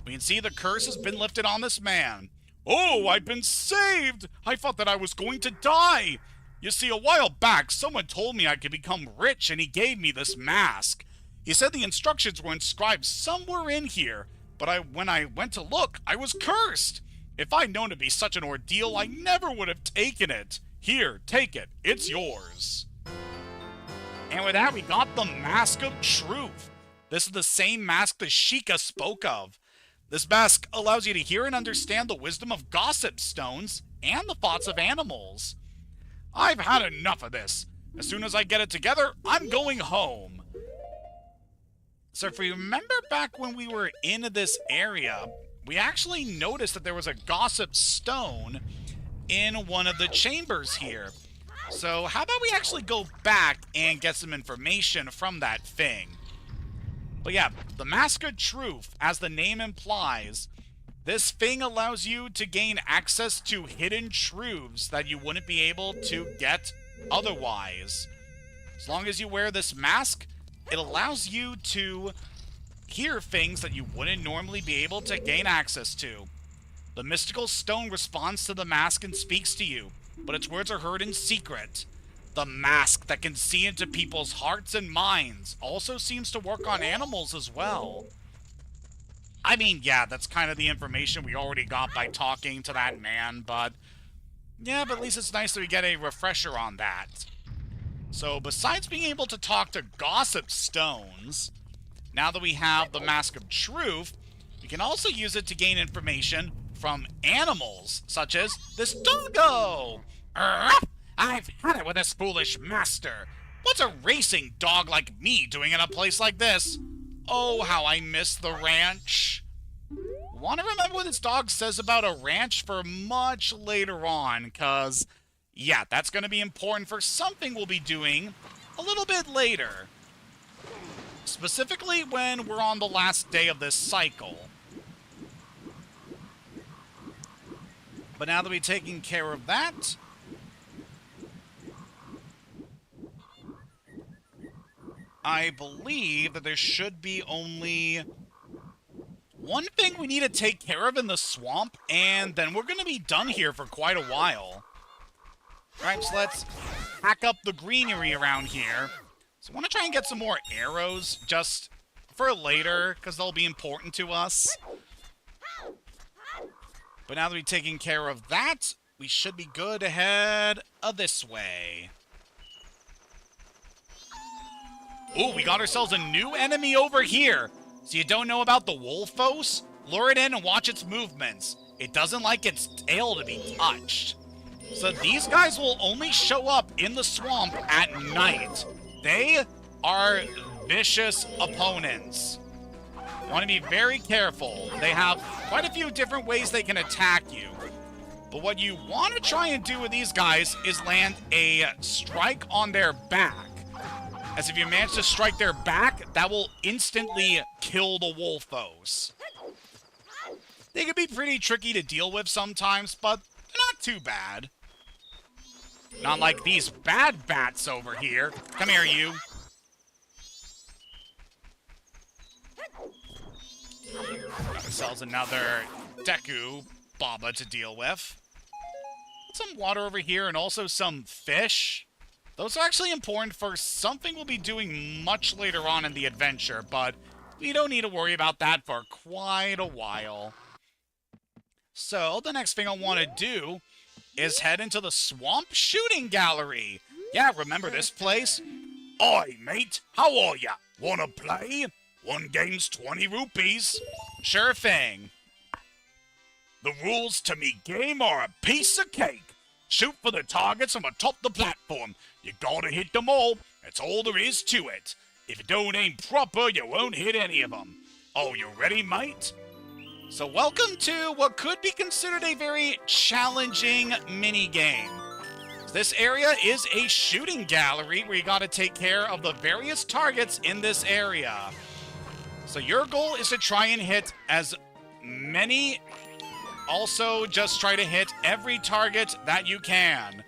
We can see the curse has been lifted on this man. Oh, I've been saved! I thought that I was going to die! You see, a while back, someone told me I could become rich, and he gave me this mask. He said the instructions were inscribed somewhere in here, but when I went to look, I was cursed! If I'd known it'd be such an ordeal, I never would have taken it. Here, take it. It's yours. And with that, we got the Mask of Truth. This is the same mask the Sheikah spoke of. This mask allows you to hear and understand the wisdom of gossip stones and the thoughts of animals. I've had enough of this. As soon as I get it together, I'm going home. So if we remember back when we were in this area, we actually noticed that there was a gossip stone in one of the chambers here. So how about we actually go back and get some information from that thing? But yeah, the Mask of Truth, as the name implies, this thing allows you to gain access to hidden truths that you wouldn't be able to get otherwise. As long as you wear this mask, it allows you to hear things that you wouldn't normally be able to gain access to. The mystical stone responds to the mask and speaks to you, but its words are heard in secret. The mask that can see into people's hearts and minds also seems to work on animals as well. I mean, yeah, that's kind of the information we already got by talking to that man, but... yeah, but at least it's nice that we get a refresher on that. So, besides being able to talk to gossip stones, now that we have the Mask of Truth, we can also use it to gain information from animals, such as this doggo! I've had it with this foolish master. What's a racing dog like me doing in a place like this? Oh, how I miss the ranch. Want to remember what this dog says about a ranch for much later on, because, yeah, that's going to be important for something we'll be doing a little bit later. Specifically when we're on the last day of this cycle. But now that we've taken care of that, I believe that there should be only one thing we need to take care of in the swamp, and then we're going to be done here for quite a while. Alright, so let's hack up the greenery around here. So I want to try and get some more arrows, just for later, because they'll be important to us. But now that we've taken care of that, we should be good ahead of this way. Ooh, we got ourselves a new enemy over here. So you don't know about the Wolfos? Lure it in and watch its movements. It doesn't like its tail to be touched. So these guys will only show up in the swamp at night. They are vicious opponents. You want to be very careful. They have quite a few different ways they can attack you. But what you want to try and do with these guys is land a strike on their back. As if you manage to strike their back, that will instantly kill the Wolfos. They can be pretty tricky to deal with sometimes, but they're not too bad. Not like these bad bats over here. Come here, you. Got ourselves another Deku Baba to deal with. Some water over here and also some fish. Those are actually important for something we'll be doing much later on in the adventure, but we don't need to worry about that for quite a while. So, the next thing I want to do is head into the Swamp Shooting Gallery. Yeah, remember this place? Oi, mate, how are ya? Wanna play? One game's 20 rupees. Sure thing. The rules to me game are a piece of cake. Shoot for the targets from atop the platform. You gotta hit them all. That's all there is to it. If you don't aim proper, you won't hit any of them. Oh, you ready, mate? So welcome to what could be considered a very challenging mini-game. This area is a shooting gallery where you gotta take care of the various targets in this area. So your goal is to try and hit as many, also just try to hit every target that you can.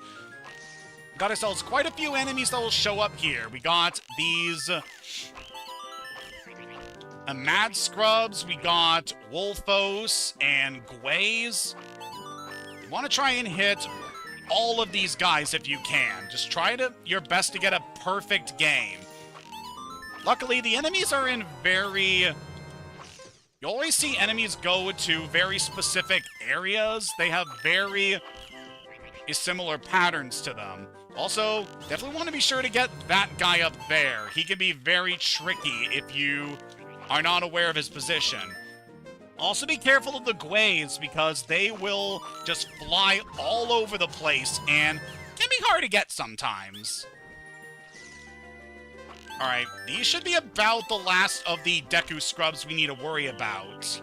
Got ourselves quite a few enemies that will show up here. We got these Mad Scrubs, we got Wolfos and Gways. You want to try and hit all of these guys if you can. Just try your best to get a perfect game. Luckily, the enemies are in very... You always see enemies go to very specific areas. They have very similar patterns to them. Also, definitely want to be sure to get that guy up there. He can be very tricky if you are not aware of his position. Also be careful of the Gways because they will just fly all over the place and can be hard to get sometimes. Alright, these should be about the last of the Deku Scrubs we need to worry about.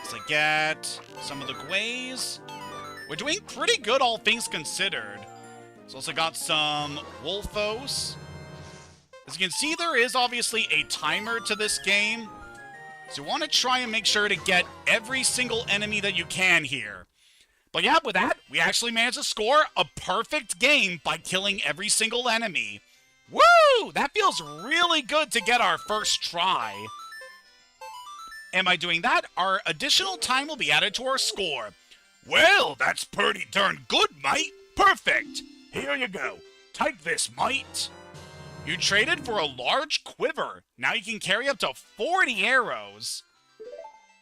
Let's get some of the Gways. We're doing pretty good, all things considered. So also got some Wolfos. As you can see, there is obviously a timer to this game. So you want to try and make sure to get every single enemy that you can here. But yeah, with that, we actually managed to score a perfect game by killing every single enemy. Woo! That feels really good to get our first try. And by doing that, our additional time will be added to our score. Well, that's pretty darn good, mate. Perfect. Here you go. Take this, mate. You traded for a large quiver. Now you can carry up to 40 arrows.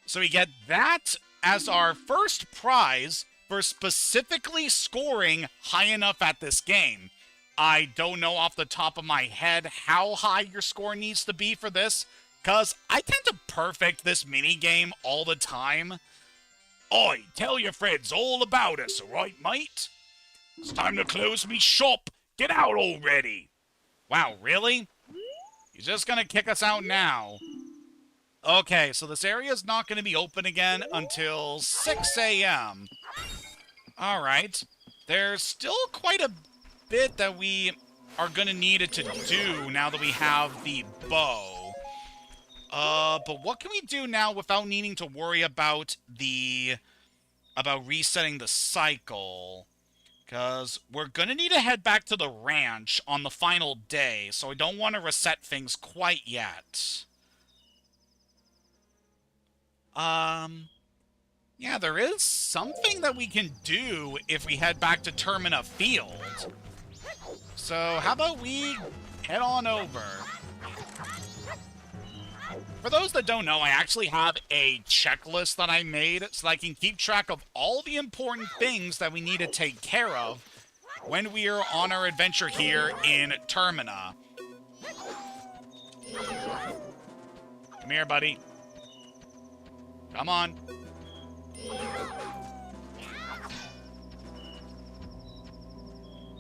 So we get that as our first prize for specifically scoring high enough at this game. I don't know off the top of my head how high your score needs to be for this, because I tend to perfect this mini-game all the time. Oi, tell your friends all about us, alright, mate? It's time to close me shop. Get out already. Wow, really? You're just gonna kick us out now. Okay, so this area is not gonna be open again until 6 a.m. Alright. There's still quite a bit that we are gonna need it to do now that we have the bow. But what can we do now without needing to worry about resetting the cycle? Because we're gonna need to head back to the ranch on the final day, so I don't want to reset things quite yet. Yeah, there is something that we can do if we head back to Termina Field. So how about we head on over? For those that don't know, I actually have a checklist that I made so that I can keep track of all the important things that we need to take care of when we are on our adventure here in Termina. Come here, buddy. Come on.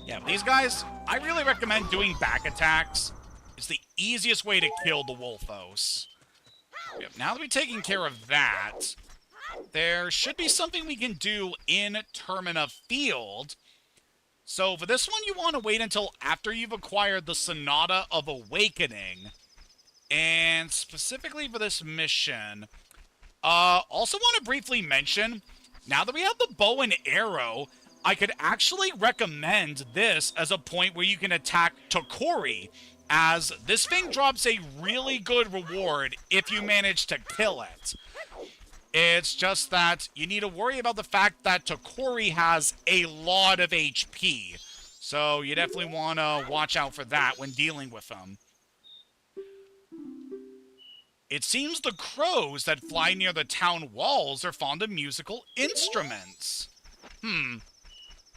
Yeah, these guys, I really recommend doing back attacks. It's the easiest way to kill the Wolfos. Yep, now that we've taken care of that, there should be something we can do in Termina Field. So for this one, you want to wait until after you've acquired the Sonata of Awakening. And specifically for this mission, also want to briefly mention, now that we have the bow and arrow, I could actually recommend this as a point where you can attack Tokori, as this thing drops a really good reward if you manage to kill it. It's just that you need to worry about the fact that Tokori has a lot of HP, so you definitely want to watch out for that when dealing with them. It seems the crows that fly near the town walls are fond of musical instruments.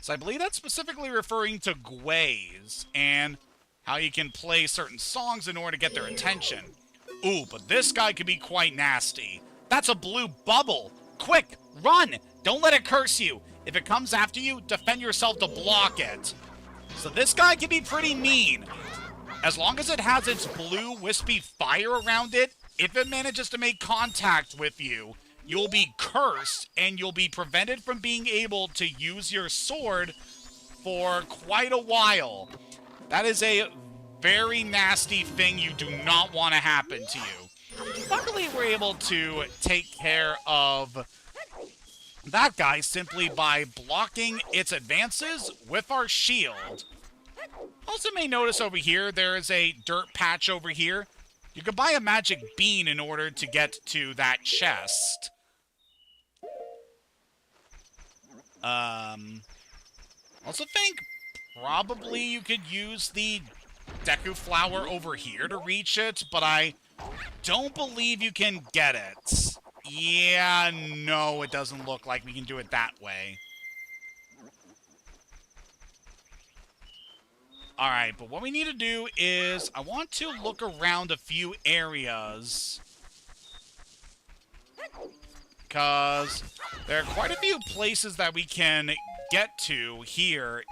So I believe that's specifically referring to gways and how you can play certain songs in order to get their attention. Ooh, but this guy could be quite nasty. That's a blue bubble. Quick, run! Don't let it curse you. If it comes after you, defend yourself to block it. So this guy can be pretty mean. As long as it has its blue wispy fire around it, if it manages to make contact with you, you'll be cursed and you'll be prevented from being able to use your sword for quite a while. That is a very nasty thing you do not want to happen to you. Luckily, we're able to take care of that guy simply by blocking its advances with our shield. Also may notice over here, there is a dirt patch over here. You can buy a magic bean in order to get to that chest. Also think probably you could use the Deku flower over here to reach it, but I don't believe you can get it. Yeah, no, it doesn't look like we can do it that way. Alright, but what we need to do is, I want to look around a few areas. Because there are quite a few places that we can get to here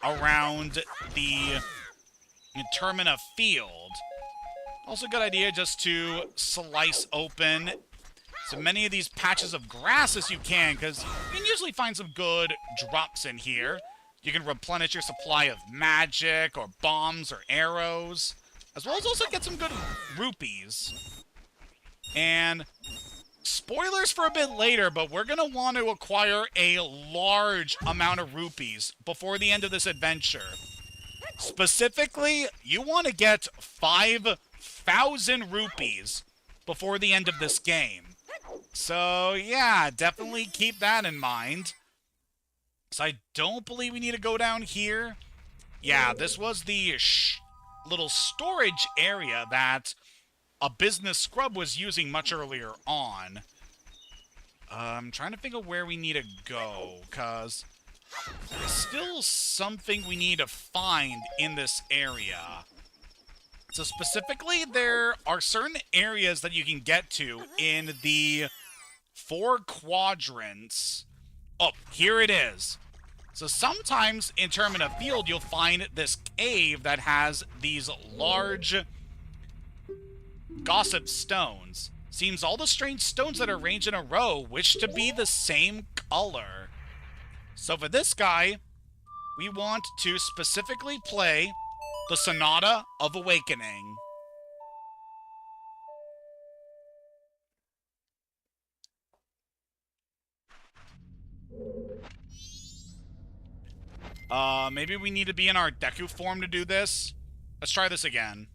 around the Termina field. Also a good idea just to slice open so many of these patches of grass as you can, because you can usually find some good drops in here. You can replenish your supply of magic, or bombs, or arrows, as well as also get some good rupees. And spoilers for a bit later, but we're going to want to acquire a large amount of rupees before the end of this adventure. Specifically, you want to get 5,000 rupees before the end of this game. So, yeah, definitely keep that in mind. So I don't believe we need to go down here. Yeah, this was the little storage area that a business scrub was using much earlier on. I'm trying to think of where we need to go, because there's still something we need to find in this area. So specifically, there are certain areas that you can get to in the 4 quadrants. Oh, here it is. So sometimes in Termina Field, you'll find this cave that has these large gossip stones. Seems all the strange stones that are arranged in a row wish to be the same color. So for this guy, we want to specifically play the Sonata of Awakening. Maybe we need to be in our Deku form to do this. Let's try this again.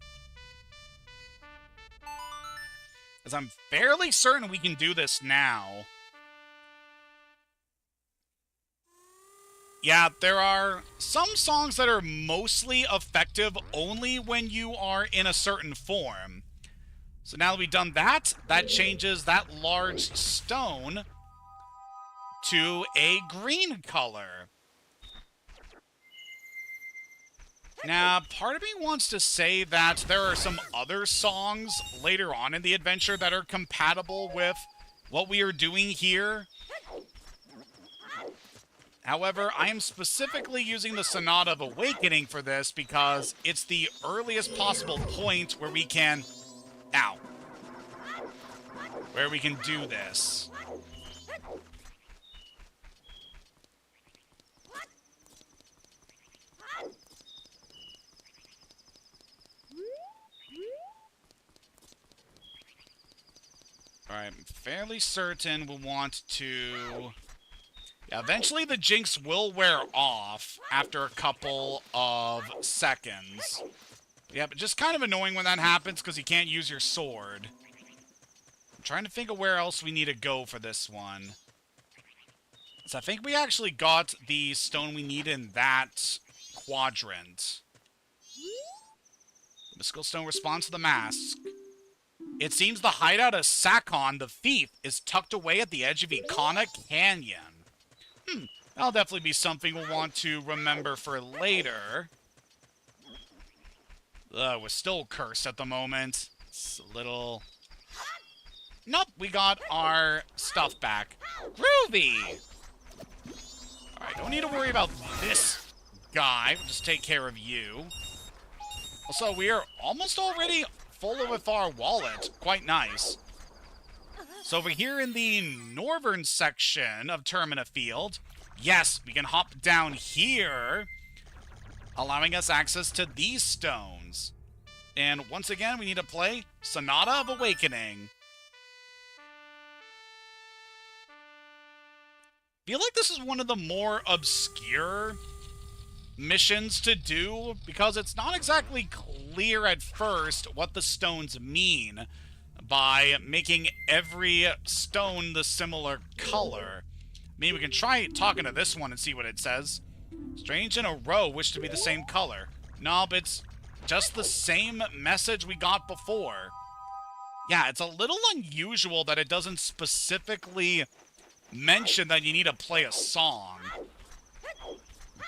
As I'm fairly certain we can do this now. Yeah, there are some songs that are mostly effective only when you are in a certain form. So now that we've done that, that changes that large stone to a green color. Now, part of me wants to say that there are some other songs later on in the adventure that are compatible with what we are doing here. However, I am specifically using the Sonata of Awakening for this because it's the earliest possible point where we can... Ow. Where we can do this. Alright, I'm fairly certain we'll want to... Yeah, eventually the Jinx will wear off after a couple of seconds. Yeah, but just kind of annoying when that happens because you can't use your sword. I'm trying to think of where else we need to go for this one. So I think we actually got the stone we need in that quadrant. The mystical stone responds to the mask. It seems the hideout of Sakon, the thief, is tucked away at the edge of Ikana Canyon. That'll definitely be something we'll want to remember for later. We're still cursed at the moment. It's a little... Nope, we got our stuff back. Groovy! Alright, don't need to worry about this guy. We'll just take care of you. Also, we are almost already full with our wallet. Quite nice. So over here in the northern section of Termina Field, yes, we can hop down here, allowing us access to these stones. And once again, we need to play Sonata of Awakening. Feel like this is one of the more obscure missions to do, because it's not exactly clear at first what the stones mean by making every stone the similar color. I mean, we can try talking to this one and see what it says. Strange in a row wish to be the same color. Nope, it's just the same message we got before. Yeah, it's a little unusual that it doesn't specifically mention that you need to play a song.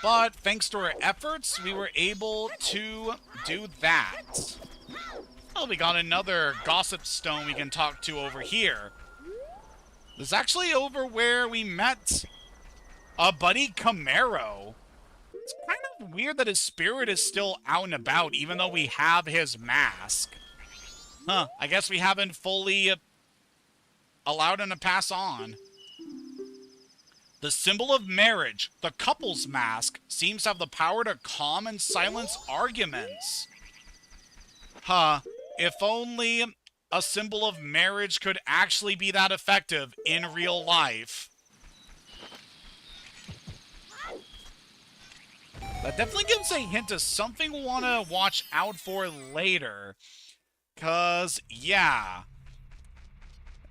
But thanks to our efforts, we were able to do that. Well, we got another gossip stone we can talk to over here. This is actually over where we met a buddy Camaro. It's kind of weird that his spirit is still out and about, even though we have his mask. Huh, I guess we haven't fully allowed him to pass on. The symbol of marriage, the couple's mask, seems to have the power to calm and silence arguments. Huh, if only a symbol of marriage could actually be that effective in real life. That definitely gives a hint of something we'll want to watch out for later. 'Cause, yeah,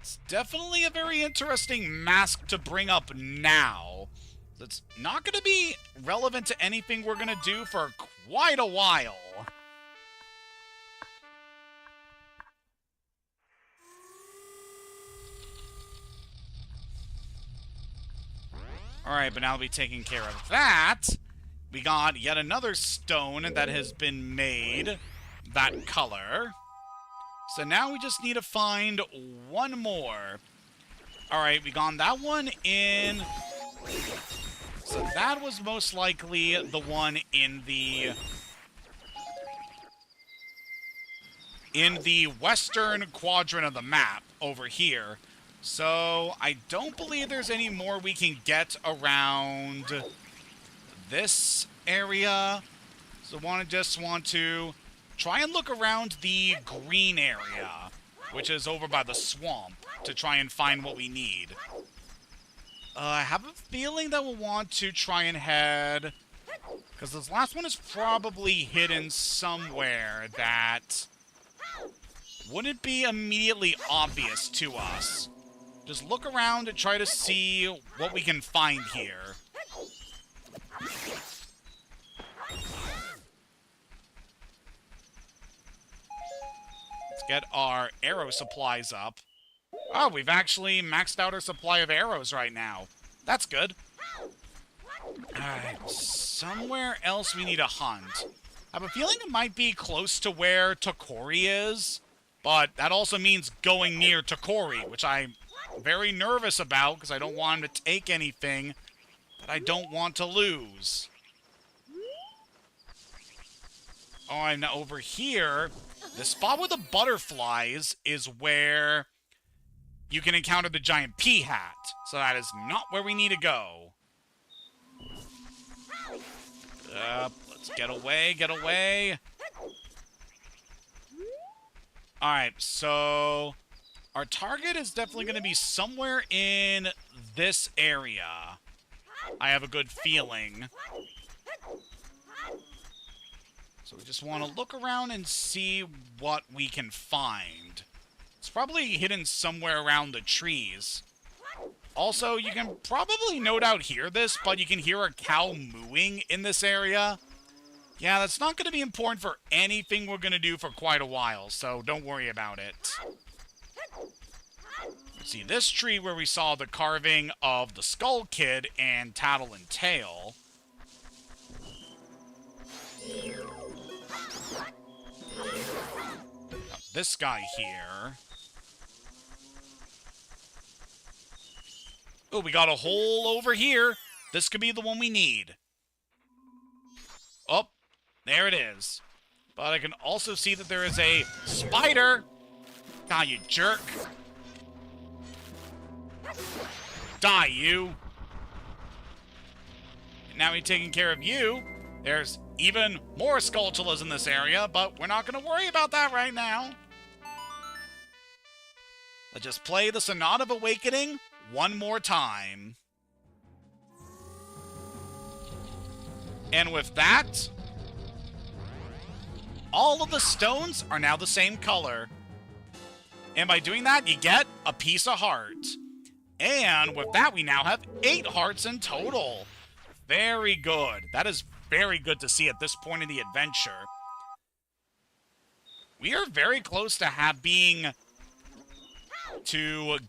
it's definitely a very interesting mask to bring up now. It's not going to be relevant to anything we're going to do for quite a while. Alright, but now that we've taken care of that, we got yet another stone that has been made that color. So now we just need to find one more. Alright, we got that one in... So that was most likely the one in the western quadrant of the map over here. So I don't believe there's any more we can get around this area. So just want to try and look around the green area, which is over by the swamp, to try and find what we need. I have a feeling that we'll want to try and head... Because this last one is probably hidden somewhere that wouldn't be immediately obvious to us. Just look around and try to see what we can find here. Let's get our arrow supplies up. Oh, we've actually maxed out our supply of arrows right now. That's good. Alright, somewhere else we need to hunt. I have a feeling it might be close to where Tokori is, but that also means going near Tokori, which I'm very nervous about because I don't want him to take anything that I don't want to lose. Oh, and over here, the spot with the butterflies is where you can encounter the giant pea hat. So that is not where we need to go. Let's get away, get away. Alright, so our target is definitely going to be somewhere in this area. I have a good feeling. So we just want to look around and see what we can find. It's probably hidden somewhere around the trees. Also, you can probably no doubt hear this, but you can hear a cow mooing in this area. Yeah, that's not going to be important for anything we're going to do for quite a while, so don't worry about it. See, this tree where we saw the carving of the Skull Kid and Tattle and Tail. This guy here. Oh, we got a hole over here. This could be the one we need. Oh, there it is. But I can also see that there is a spider. God, you jerk. Die, you. And now we've taken care of you. There's even more Skulltulas in this area, but we're not going to worry about that right now. Let's just play the Sonata of Awakening one more time. And with that, all of the stones are now the same color. And by doing that, you get a piece of heart. And with that, we now have 8 hearts in total. Very good. That is very good to see at this point in the adventure. We are very close to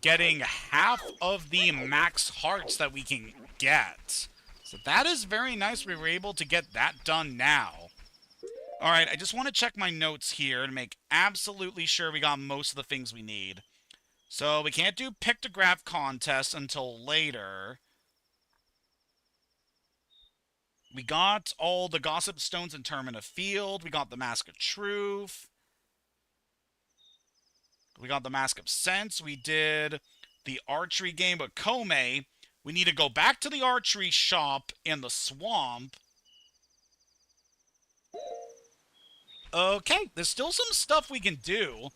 getting half of the max hearts that we can get. So that is very nice. We were able to get that done now. Alright, I just want to check my notes here to make absolutely sure we got most of the things we need. So we can't do pictograph contests until later. We got all the Gossip Stones in Termina Field. We got the Mask of Truth. We got the Mask of Sense. We did the archery game with Kome. We need to go back to the archery shop in the swamp. Okay, there's still some stuff we can do.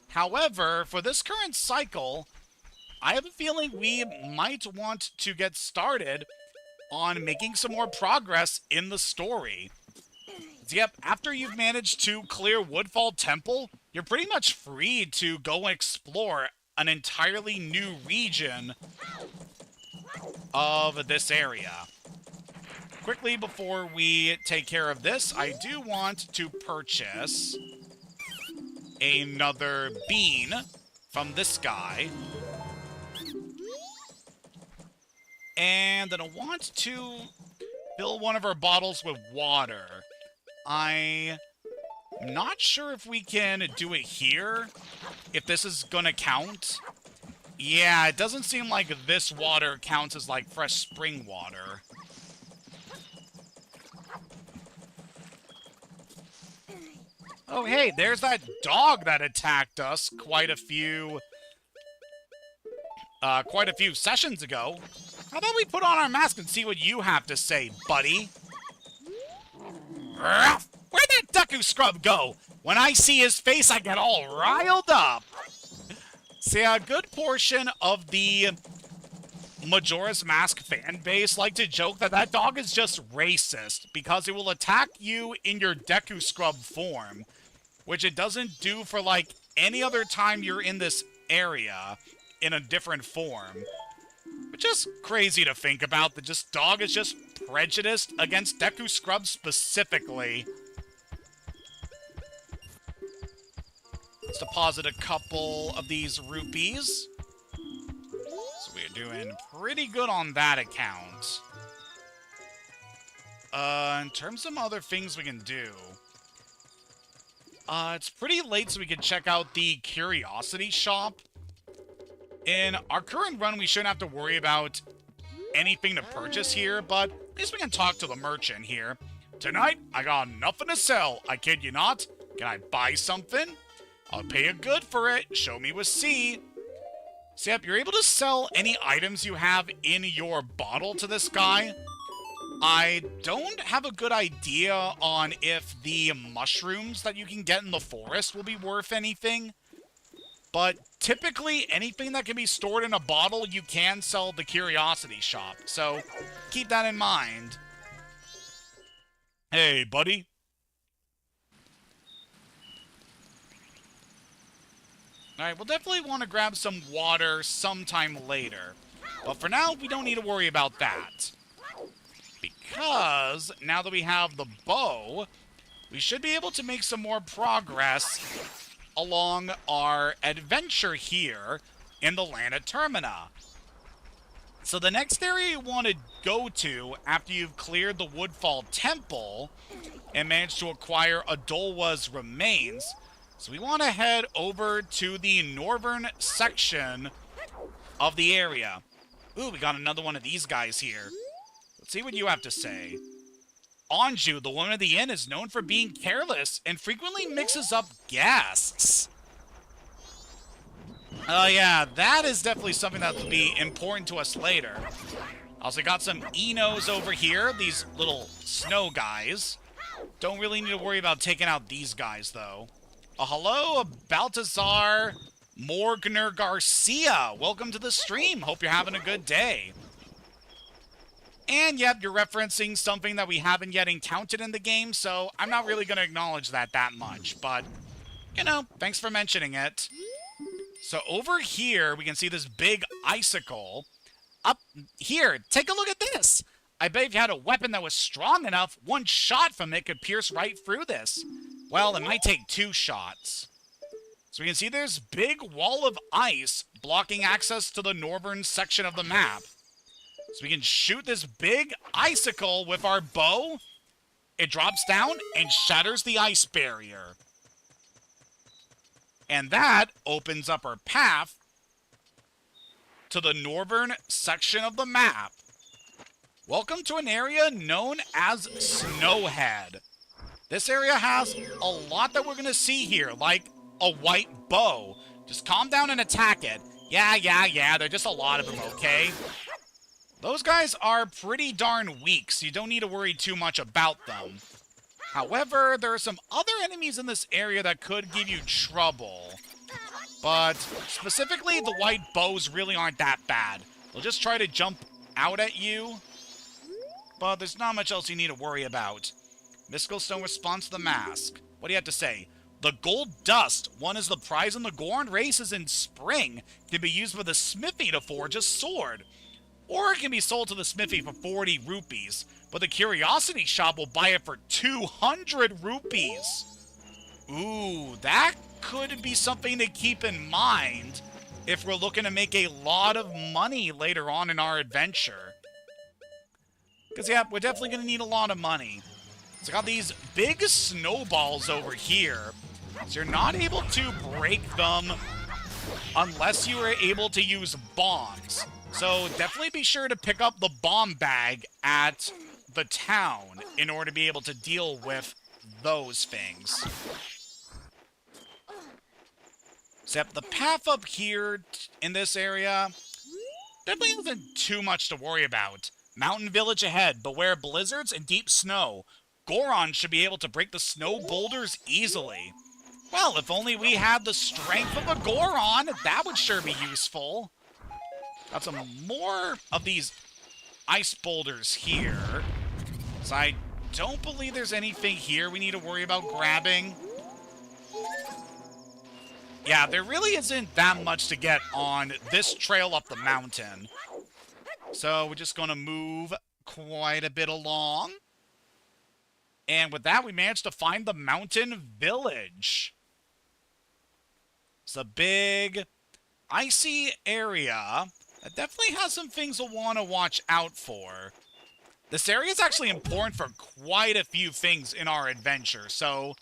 However, for this current cycle, I have a feeling we might want to get started on making some more progress in the story. So, yep, after you've managed to clear Woodfall Temple, you're pretty much free to go explore an entirely new region of this area. Quickly, before we take care of this, I do want to purchase another bean from this guy. And then I want to fill one of our bottles with water. I'm not sure if we can do it here, if this is gonna count. Yeah, it doesn't seem like this water counts as like fresh spring water. Oh, hey, there's that dog that attacked us quite a few sessions ago. How about we put on our mask and see what you have to say, buddy? Where'd that Deku Scrub go? When I see his face, I get all riled up. See, a good portion of the Majora's Mask fan base like to joke that that dog is just racist because it will attack you in your Deku Scrub form, which it doesn't do for, like, any other time you're in this area in a different form. Which is crazy to think about, that just dog is just prejudiced against Deku Scrub specifically. Let's deposit a couple of these rupees. So we're doing pretty good on that account. In terms of other things we can do, it's pretty late so we can check out the Curiosity Shop. In our current run, we shouldn't have to worry about anything to purchase here, but at least we can talk to the merchant here. Tonight, I got nothing to sell. I kid you not. Can I buy something? I'll pay you good for it. Show me with C. So, yep, you're able to sell any items you have in your bottle to this guy. I don't have a good idea on if the mushrooms that you can get in the forest will be worth anything. But typically, anything that can be stored in a bottle, you can sell at the Curiosity Shop. So, keep that in mind. Hey, buddy. Alright, we'll definitely want to grab some water sometime later. But for now, we don't need to worry about that. Because, now that we have the bow, we should be able to make some more progress along our adventure here in the land of Termina. So the next area you want to go to after you've cleared the Woodfall Temple and managed to acquire Odolwa's remains. So we want to head over to the northern section of the area. Ooh, we got another one of these guys here. Let's see what you have to say. Anju, the woman of the inn, is known for being careless and frequently mixes up guests. Oh yeah, that is definitely something that will be important to us later. Also got some Enos over here, these little snow guys. Don't really need to worry about taking out these guys, though. Hello, Baltazar Morgner Garcia. Welcome to the stream. Hope you're having a good day. And yep, you're referencing something that we haven't yet encountered in the game, so I'm not really going to acknowledge that much. But, you know, thanks for mentioning it. So over here, we can see this big icicle. Up here, take a look at this. I bet if you had a weapon that was strong enough, one shot from it could pierce right through this. Well, it might take 2 shots. So we can see there's big wall of ice blocking access to the northern section of the map. So we can shoot this big icicle with our bow. It drops down and shatters the ice barrier. And that opens up our path to the northern section of the map. Welcome to an area known as Snowhead. This area has a lot that we're going to see here, like a white bow. Just calm down and attack it. Yeah, there's just a lot of them, okay? Those guys are pretty darn weak, so you don't need to worry too much about them. However, there are some other enemies in this area that could give you trouble. But specifically, the white bows really aren't that bad. They'll just try to jump out at you. But there's not much else you need to worry about. Mystical Stone responds to the mask. What do you have to say? The gold dust, won as the prize in the Goron races in spring, can be used by the smithy to forge a sword. Or it can be sold to the smithy for 40 rupees, but the Curiosity Shop will buy it for 200 rupees. Ooh, that could be something to keep in mind if we're looking to make a lot of money later on in our adventure. Because, yeah, we're definitely going to need a lot of money. So I got these big snowballs over here. So you're not able to break them unless you are able to use bombs. So definitely be sure to pick up the bomb bag at the town in order to be able to deal with those things. Except the path up here in this area definitely isn't too much to worry about. Mountain village ahead. Beware blizzards and deep snow. Goron should be able to break the snow boulders easily. Well, if only we had the strength of a Goron, that would sure be useful. Got some more of these ice boulders here. So I don't believe there's anything here we need to worry about grabbing. Yeah, there really isn't that much to get on this trail up the mountain. So we're just going to move quite a bit along. And with that, we managed to find the mountain village. It's a big, icy area that definitely has some things we'll want to watch out for. This area is actually important for quite a few things in our adventure, so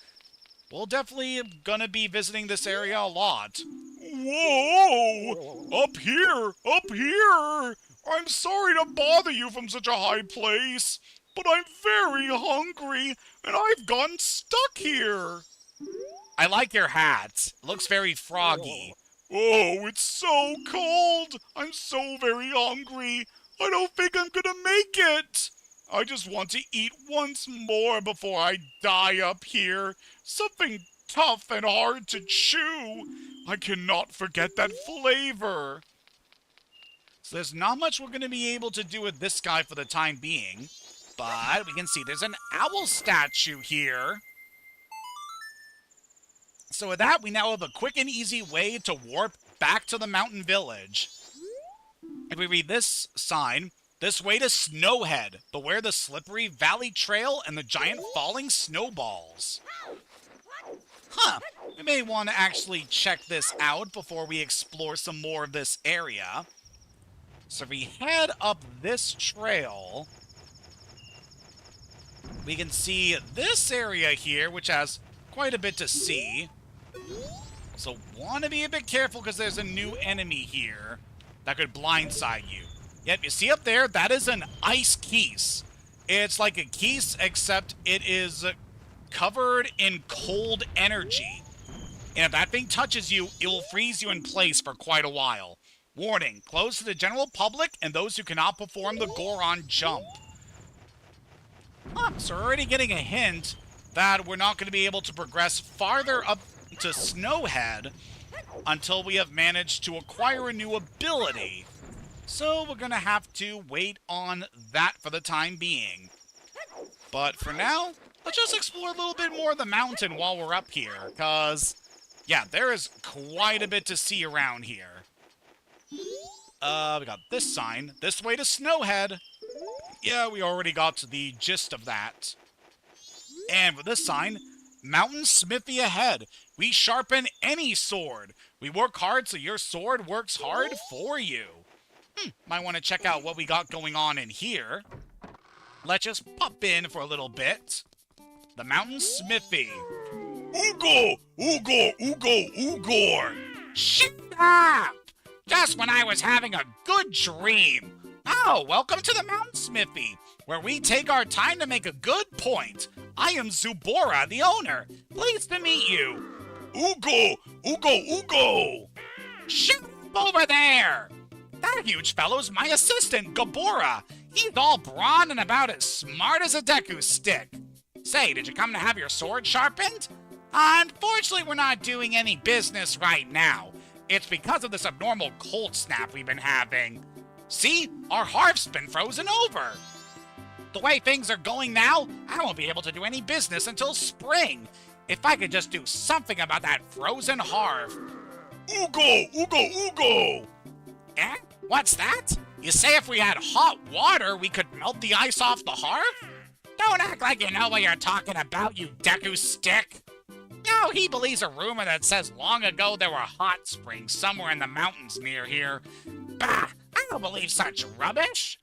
we'll definitely gonna be visiting this area a lot. Whoa! Up here! Up here! I'm sorry to bother you from such a high place, but I'm very hungry, and I've gotten stuck here. I like your hat. It looks very froggy. Oh, it's so cold! I'm so very hungry. I don't think I'm gonna make it. I just want to eat once more before I die up here. Something tough and hard to chew. I cannot forget that flavor. So there's not much we're going to be able to do with this guy for the time being. But we can see there's an owl statue here. So with that, we now have a quick and easy way to warp back to the mountain village. If we read this sign, this way to Snowhead. Beware the slippery valley trail and the giant falling snowballs. Huh, we may want to actually check this out before we explore some more of this area. So if we head up this trail, we can see this area here, which has quite a bit to see. So want to be a bit careful because there's a new enemy here that could blindside you. Yep, you see up there, that is an ice keese. It's like a keese, except it is covered in cold energy. And if that thing touches you, it will freeze you in place for quite a while. Warning, closed to the general public and those who cannot perform the Goron jump. So we're already getting a hint that we're not going to be able to progress farther up to Snowhead until we have managed to acquire a new ability. So we're going to have to wait on that for the time being. But for now, let's just explore a little bit more of the mountain while we're up here, because, yeah, there is quite a bit to see around here. We got this sign, this way to Snowhead. Yeah, we already got the gist of that. And for this sign, Mountain Smithy ahead. We sharpen any sword. We work hard so your sword works hard for you. Might want to check out what we got going on in here. Let's just pop in for a little bit. The Mountain Smithy. Ugo! Ugo! Ugo! Ugor! Shut up! Just when I was having a good dream. Oh, welcome to the Mountain Smithy, where we take our time to make a good point. I am Zubora, the owner. Pleased to meet you. Ugo! Ugo! Ugo! Shut up over there! That huge fellow's my assistant, Gabora. He's all brawn and about as smart as a Deku stick. Say, did you come to have your sword sharpened? Unfortunately, we're not doing any business right now. It's because of this abnormal cold snap we've been having. See? Our hearth's been frozen over. The way things are going now, I won't be able to do any business until spring. If I could just do something about that frozen hearth. Ugo! Ugo! Ugo! Eh? What's that? You say if we had hot water, we could melt the ice off the hearth? Don't act like you know what you're talking about, you Deku stick. No, he believes a rumor that says long ago there were hot springs somewhere in the mountains near here. Bah! I don't believe such rubbish.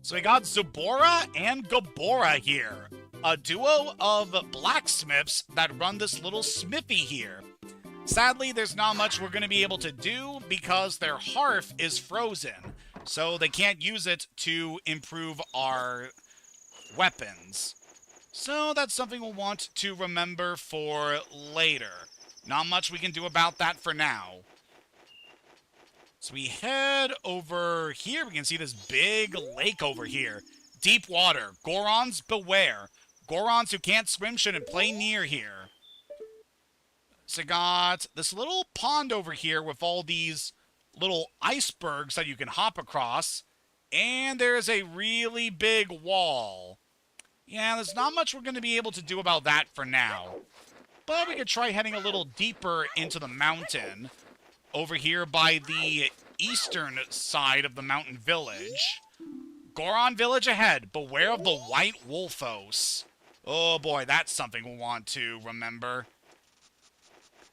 So we got Zubora and Gabora here. A duo of blacksmiths that run this little smithy here. Sadly, there's not much we're going to be able to do because their hearth is frozen. So they can't use it to improve our weapons. So that's something we'll want to remember for later. Not much we can do about that for now. So we head over here. We can see this big lake over here. Deep water. Gorons, beware. Gorons who can't swim shouldn't play near here. So got this little pond over here with all these little icebergs that you can hop across. And there's a really big wall. Yeah, there's not much we're going to be able to do about that for now. But we could try heading a little deeper into the mountain. Over here by the eastern side of the mountain village. Goron village ahead. Beware of the white wolfos. Oh boy, that's something we'll want to remember.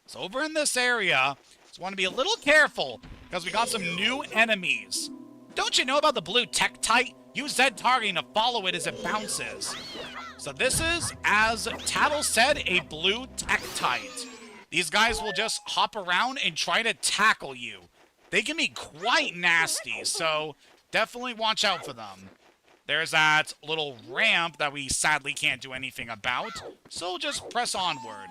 So over in this area, just want to be a little careful because we got some new enemies. Don't you know about the blue Tektite? Use Z targeting to follow it as it bounces. So this is, as Tattle said, a blue Tektite. These guys will just hop around and try to tackle you. They can be quite nasty, so definitely watch out for them. There's that little ramp that we sadly can't do anything about, so just press onward.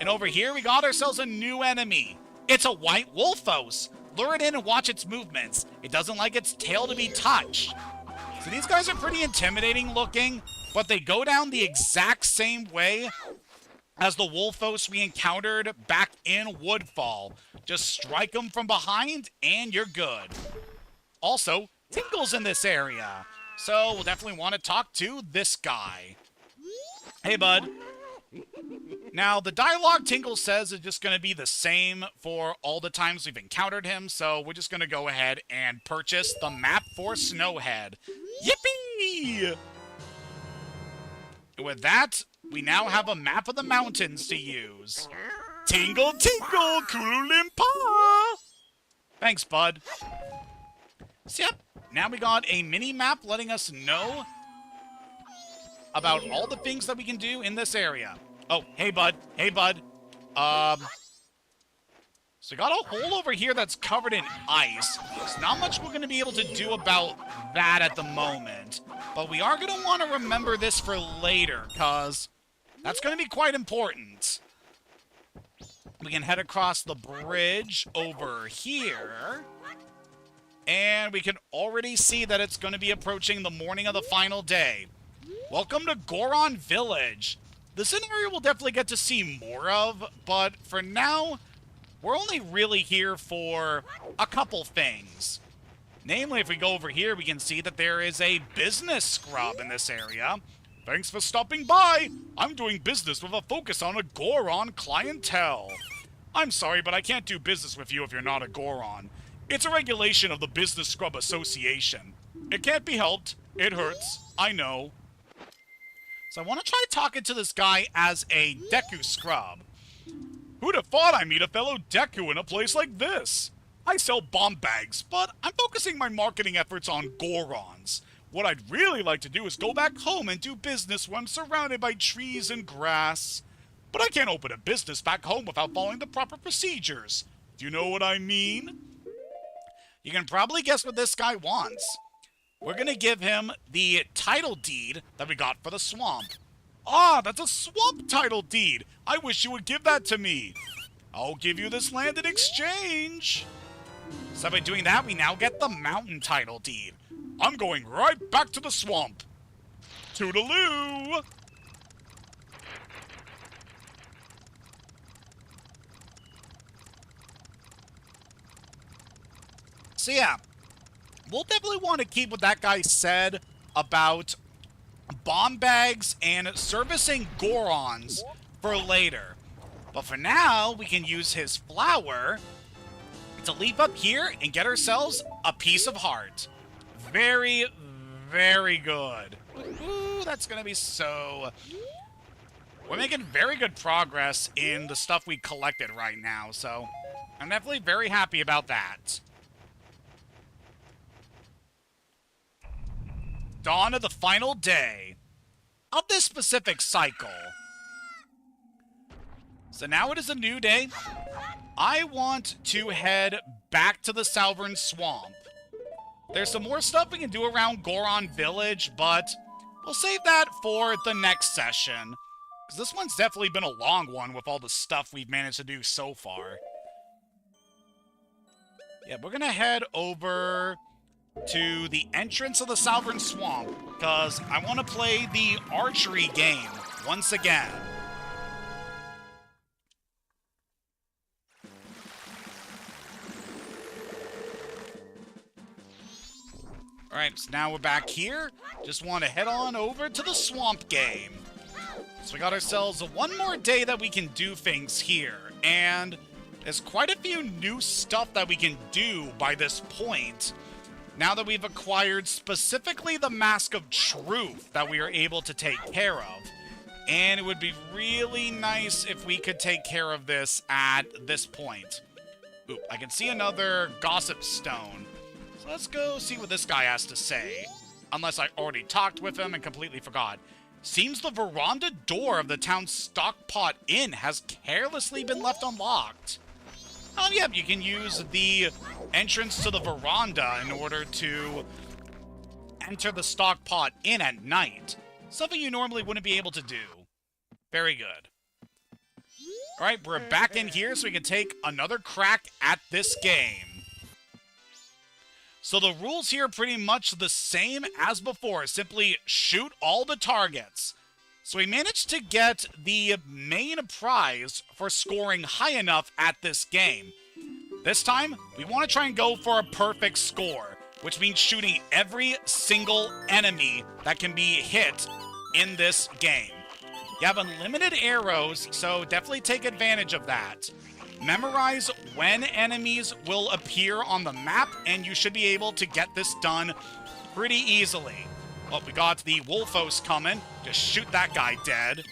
And over here, we got ourselves a new enemy. It's a white wolfos. Lure it in and watch its movements. It doesn't like its tail to be touched. So these guys are pretty intimidating looking, but they go down the exact same way as the wolfos we encountered back in Woodfall. Just strike them from behind, and you're good. Also, Tinkle's in this area, so we'll definitely want to talk to this guy. Hey, bud. Now, the dialogue Tinkle says is just going to be the same for all the times we've encountered him, so we're just going to go ahead and purchase the map for Snowhead. Yippee! With that, we now have a map of the mountains to use. Tingle, tingle, Kululimpa! Thanks, bud. So, yep, now we got a mini-map letting us know about all the things that we can do in this area. Oh, hey, bud. Hey, bud. So we got a hole over here that's covered in ice. There's not much we're going to be able to do about that at the moment. But we are going to want to remember this for later, because that's going to be quite important. We can head across the bridge over here. And we can already see that it's going to be approaching the morning of the final day. Welcome to Goron Village. This is an area we'll definitely get to see more of, but for now, we're only really here for a couple things. Namely, if we go over here, we can see that there is a business scrub in this area. Thanks for stopping by. I'm doing business with a focus on a Goron clientele. I'm sorry, but I can't do business with you if you're not a Goron. It's a regulation of the Business Scrub Association. It can't be helped. It hurts. I know. So I want to try talking to this guy as a Deku Scrub. Who'd have thought I'd meet a fellow Deku in a place like this? I sell bomb bags, but I'm focusing my marketing efforts on Gorons. What I'd really like to do is go back home and do business when I'm surrounded by trees and grass. But I can't open a business back home without following the proper procedures. Do you know what I mean? You can probably guess what this guy wants. We're going to give him the title deed that we got for the swamp. Ah, that's a swamp title deed. I wish you would give that to me. I'll give you this land in exchange. So by doing that, we now get the mountain title deed. I'm going right back to the swamp. Toodaloo! So yeah, we'll definitely want to keep what that guy said about bomb bags and servicing Gorons for later. But for now, we can use his flower to leap up here and get ourselves a piece of heart. Very, very good. Ooh, that's going to be so... We're making very good progress in the stuff we collected right now, so I'm definitely very happy about that. Dawn of the final day of this specific cycle. So now it is a new day. I want to head back to the Salvern Swamp. There's some more stuff we can do around Goron Village, but we'll save that for the next session. Because this one's definitely been a long one with all the stuff we've managed to do so far. Yeah, we're going to head over to the entrance of the Salvern Swamp, because I want to play the archery game once again. Alright, so now we're back here. Just want to head on over to the swamp game. So we got ourselves one more day that we can do things here, and there's quite a few new stuff that we can do by this point. Now that we've acquired specifically the Mask of Truth that we are able to take care of. And it would be really nice if we could take care of this at this point. Ooh, I can see another Gossip Stone. So let's go see what this guy has to say. Unless I already talked with him and completely forgot. Seems the veranda door of the town's Stockpot Inn has carelessly been left unlocked. Oh, yeah, you can use the entrance to the veranda in order to enter the Stockpot Inn at night. Something you normally wouldn't be able to do. Very good. Alright, we're back in here so we can take another crack at this game. So the rules here are pretty much the same as before. Simply shoot all the targets. So we managed to get the main prize for scoring high enough at this game. This time, we want to try and go for a perfect score, which means shooting every single enemy that can be hit in this game. You have unlimited arrows, so definitely take advantage of that. Memorize when enemies will appear on the map, and you should be able to get this done pretty easily. Oh, we got the Wolfos coming. Just shoot that guy dead.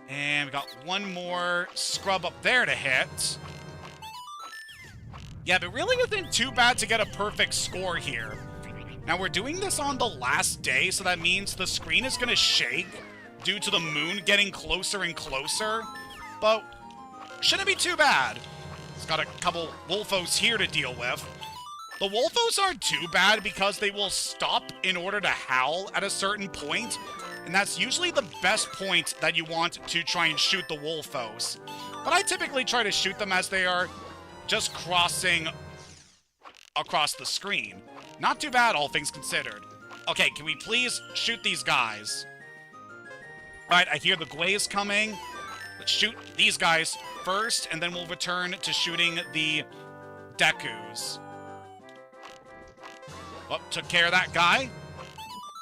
And we got one more scrub up there to hit. Yeah, but really isn't too bad to get a perfect score here. Now, we're doing this on the last day, so that means the screen is going to shake due to the moon getting closer and closer. But shouldn't be too bad. It's got a couple Wolfos here to deal with. The Wolfos aren't too bad because they will stop in order to howl at a certain point, and that's usually the best point that you want to try and shoot the Wolfos. But I typically try to shoot them as they are just crossing across the screen. Not too bad, all things considered. Okay, can we please shoot these guys? Alright, I hear the Glaze coming. Let's shoot these guys first, and then we'll return to shooting the Dekus. Oh, took care of that guy.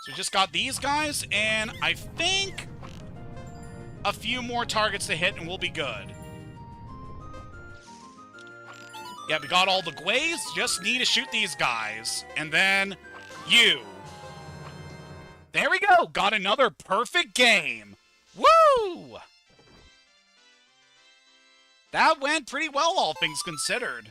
So we just got these guys, and I think a few more targets to hit, and we'll be good. Yeah, we got all the Glaze. Just need to shoot these guys. And then you. There we go. Got another perfect game. Woo! That went pretty well, all things considered.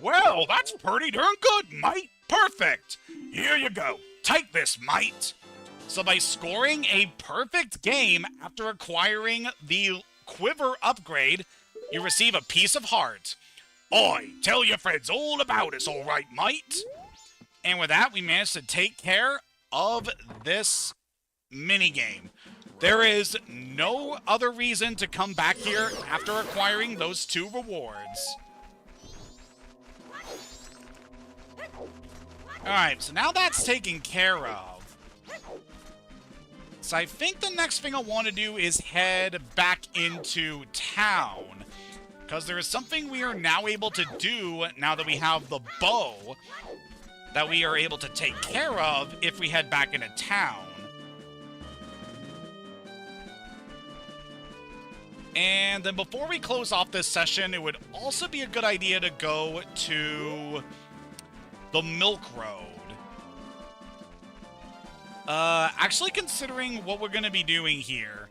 Well, that's pretty darn good, mate. Perfect. Here you go. Take this, mate. So by scoring a perfect game after acquiring the Quiver upgrade, you receive a piece of heart. Oi, tell your friends all about us, all right, mate? And with that, we managed to take care of this minigame. There is no other reason to come back here after acquiring those 2 rewards. Alright, so now that's taken care of. So I think the next thing I want to do is head back into town. Because there is something we are now able to do, now that we have the bow, that we are able to take care of if we head back into town. And then before we close off this session, it would also be a good idea to go to the Milk Road. Actually considering what we're going to be doing here.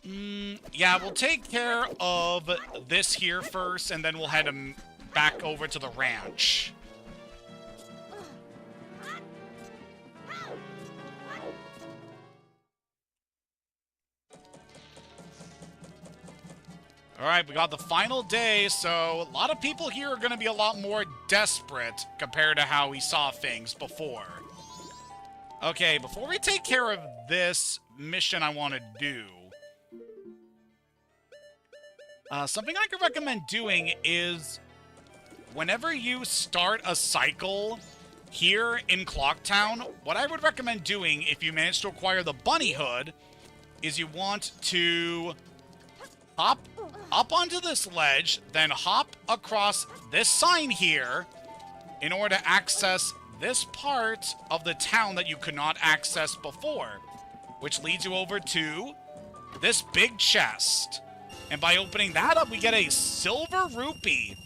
Yeah, we'll take care of this here first, and then we'll head back over to the ranch. Alright, we got the final day, so a lot of people here are going to be a lot more desperate compared to how we saw things before. Okay, before we take care of this mission I want to do, something I could recommend doing is whenever you start a cycle here in Clocktown, what I would recommend doing if you manage to acquire the bunny hood is you want to hop up onto this ledge, then hop across this sign here in order to access this part of the town that you could not access before, which leads you over to this big chest. And by opening that up, we get a silver rupee.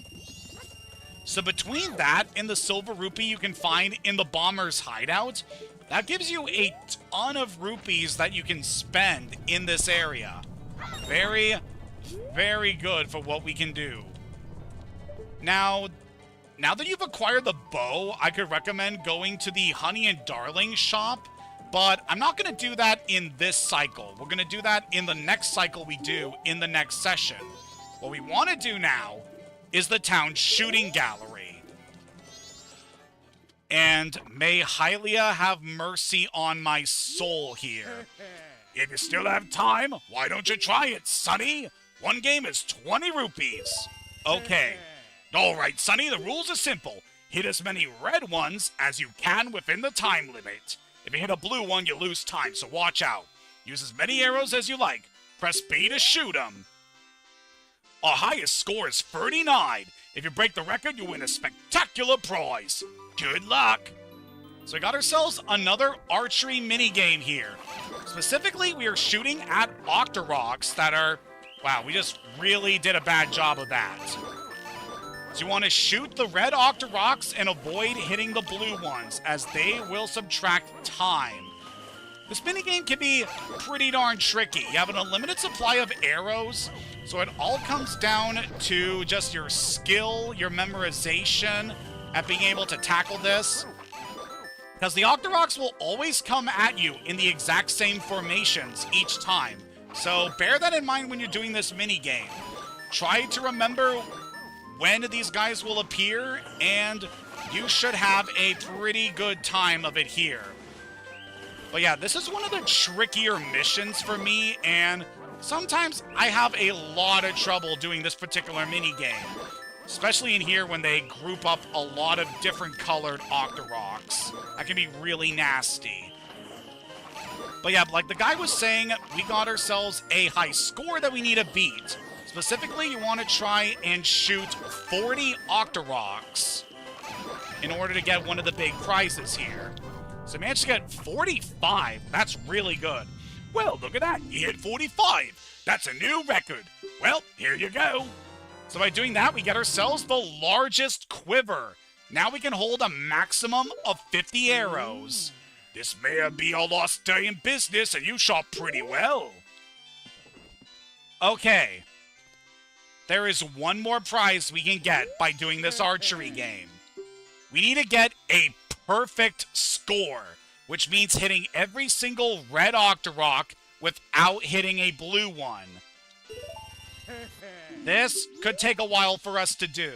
So between that and the silver rupee you can find in the bomber's hideout, that gives you a ton of rupees that you can spend in this area. Very, very good for what we can do. Now that you've acquired the bow, I could recommend going to the Honey and Darling shop, but I'm not going to do that in this cycle. We're going to do that in the next cycle we do in the next session. What we want to do now is the town shooting gallery. And may Hylia have mercy on my soul here. If you still have time, why don't you try it, Sonny? One game is 20 rupees. Okay. All right, Sonny, the rules are simple. Hit as many red ones as you can within the time limit. If you hit a blue one, you lose time, so watch out. Use as many arrows as you like. Press B to shoot them. Our highest score is 39. If you break the record, you win a spectacular prize. Good luck. So we got ourselves another archery minigame here. Specifically, we are shooting at Octoroks that are... Wow, we just really did a bad job of that. So you want to shoot the red Octoroks and avoid hitting the blue ones, as they will subtract time. This minigame can be pretty darn tricky. You have an unlimited supply of arrows, so it all comes down to just your skill, your memorization at being able to tackle this. Because the Octoroks will always come at you in the exact same formations each time. So bear that in mind when you're doing this minigame. Try to remember when these guys will appear, and you should have a pretty good time of it here. But yeah, this is one of the trickier missions for me, and sometimes I have a lot of trouble doing this particular minigame. Especially in here when they group up a lot of different colored Octoroks. That can be really nasty. But yeah, like the guy was saying, we got ourselves a high score that we need to beat. Specifically, you want to try and shoot 40 Octoroks in order to get one of the big prizes here. So I managed to get 45. That's really good. Well, look at that. You hit 45. That's a new record. Well, here you go. So by doing that, we get ourselves the largest quiver. Now we can hold a maximum of 50 arrows. This may be our last day in business, and you shot pretty well. Okay. There is one more prize we can get by doing this archery game. We need to get a perfect score, which means hitting every single red Octorok without hitting a blue one. This could take a while for us to do,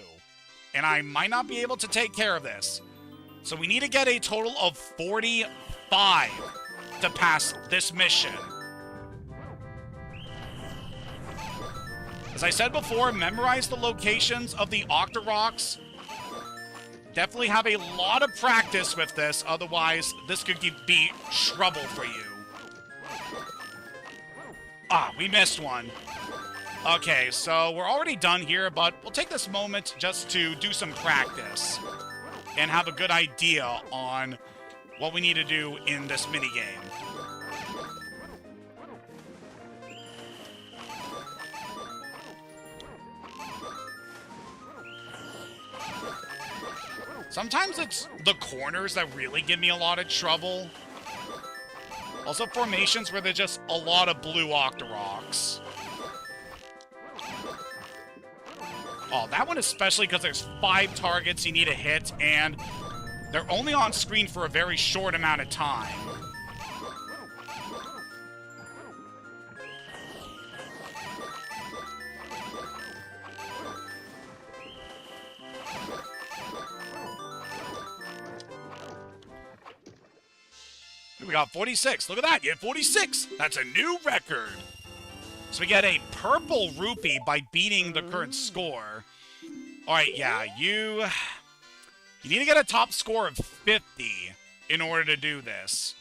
and I might not be able to take care of this. So we need to get a total of 45 to pass this mission. As I said before, memorize the locations of the Octoroks. Definitely have a lot of practice with this, otherwise this could be trouble for you. Ah, we missed one. Okay, so we're already done here, but we'll take this moment just to do some practice and have a good idea on what we need to do in this minigame. Sometimes it's the corners that really give me a lot of trouble. Also formations where there's just a lot of blue Octoroks. Oh, that one especially because there's 5 targets you need to hit, and they're only on screen for a very short amount of time. We got 46. Look at that. You hit 46. That's a new record. So we get a purple rupee by beating the current score. All right, yeah, you need to get a top score of 50 in order to do this.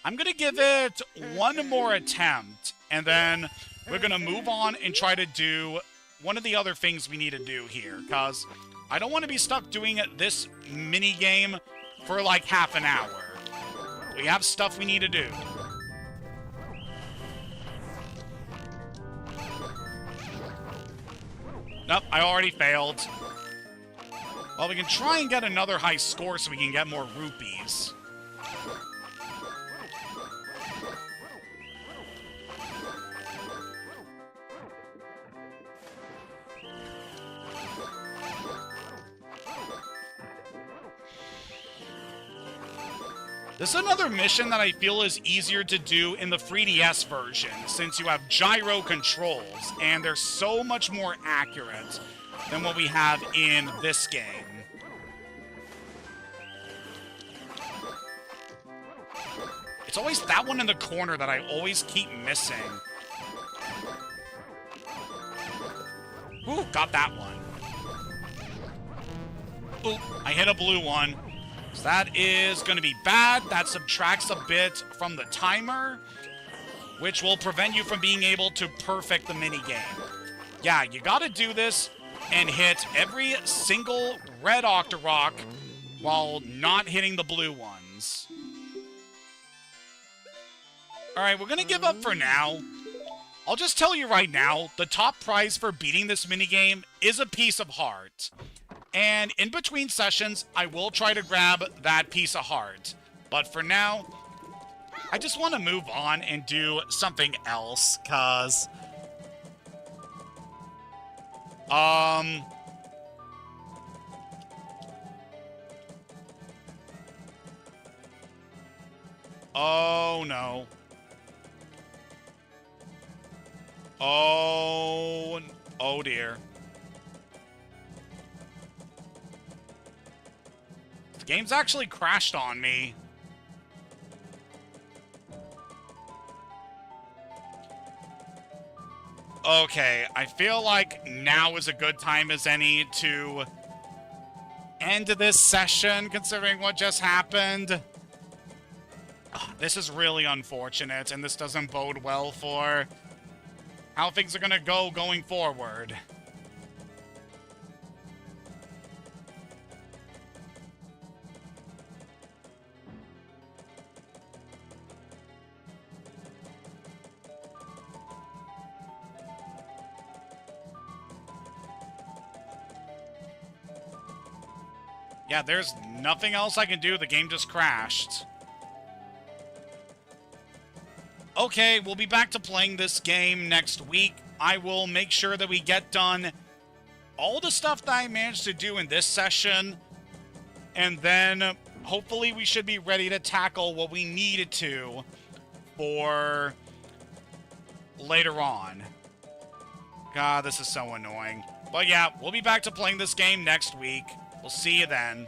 I'm going to give it one more attempt, and then we're going to move on and try to do one of the other things we need to do here, because I don't want to be stuck doing this mini game for like half an hour. We have stuff we need to do. Nope, I already failed. Well, we can try and get another high score so we can get more rupees. This is another mission that I feel is easier to do in the 3DS version, since you have gyro controls, and they're so much more accurate than what we have in this game. It's always that one in the corner that I always keep missing. Ooh, got that one. Ooh, I hit a blue one. So that is going to be bad. That subtracts a bit from the timer, which will prevent you from being able to perfect the minigame. Yeah, you got to do this and hit every single red Octorok while not hitting the blue ones. Alright, we're going to give up for now. I'll just tell you right now, the top prize for beating this minigame is a piece of heart. And in between sessions, I will try to grab that piece of heart. But for now, I just want to move on and do something else, cause... Oh, no. Oh dear. The game's actually crashed on me. Okay, I feel like now is a good time as any to end this session, considering what just happened. Ugh, this is really unfortunate, and this doesn't bode well for how things are gonna go going forward. Yeah, there's nothing else I can do. The game just crashed. Okay, we'll be back to playing this game next week. I will make sure that we get done all the stuff that I managed to do in this session. And then, hopefully, we should be ready to tackle what we needed to for later on. God, this is so annoying. But yeah, we'll be back to playing this game next week. We'll see you then.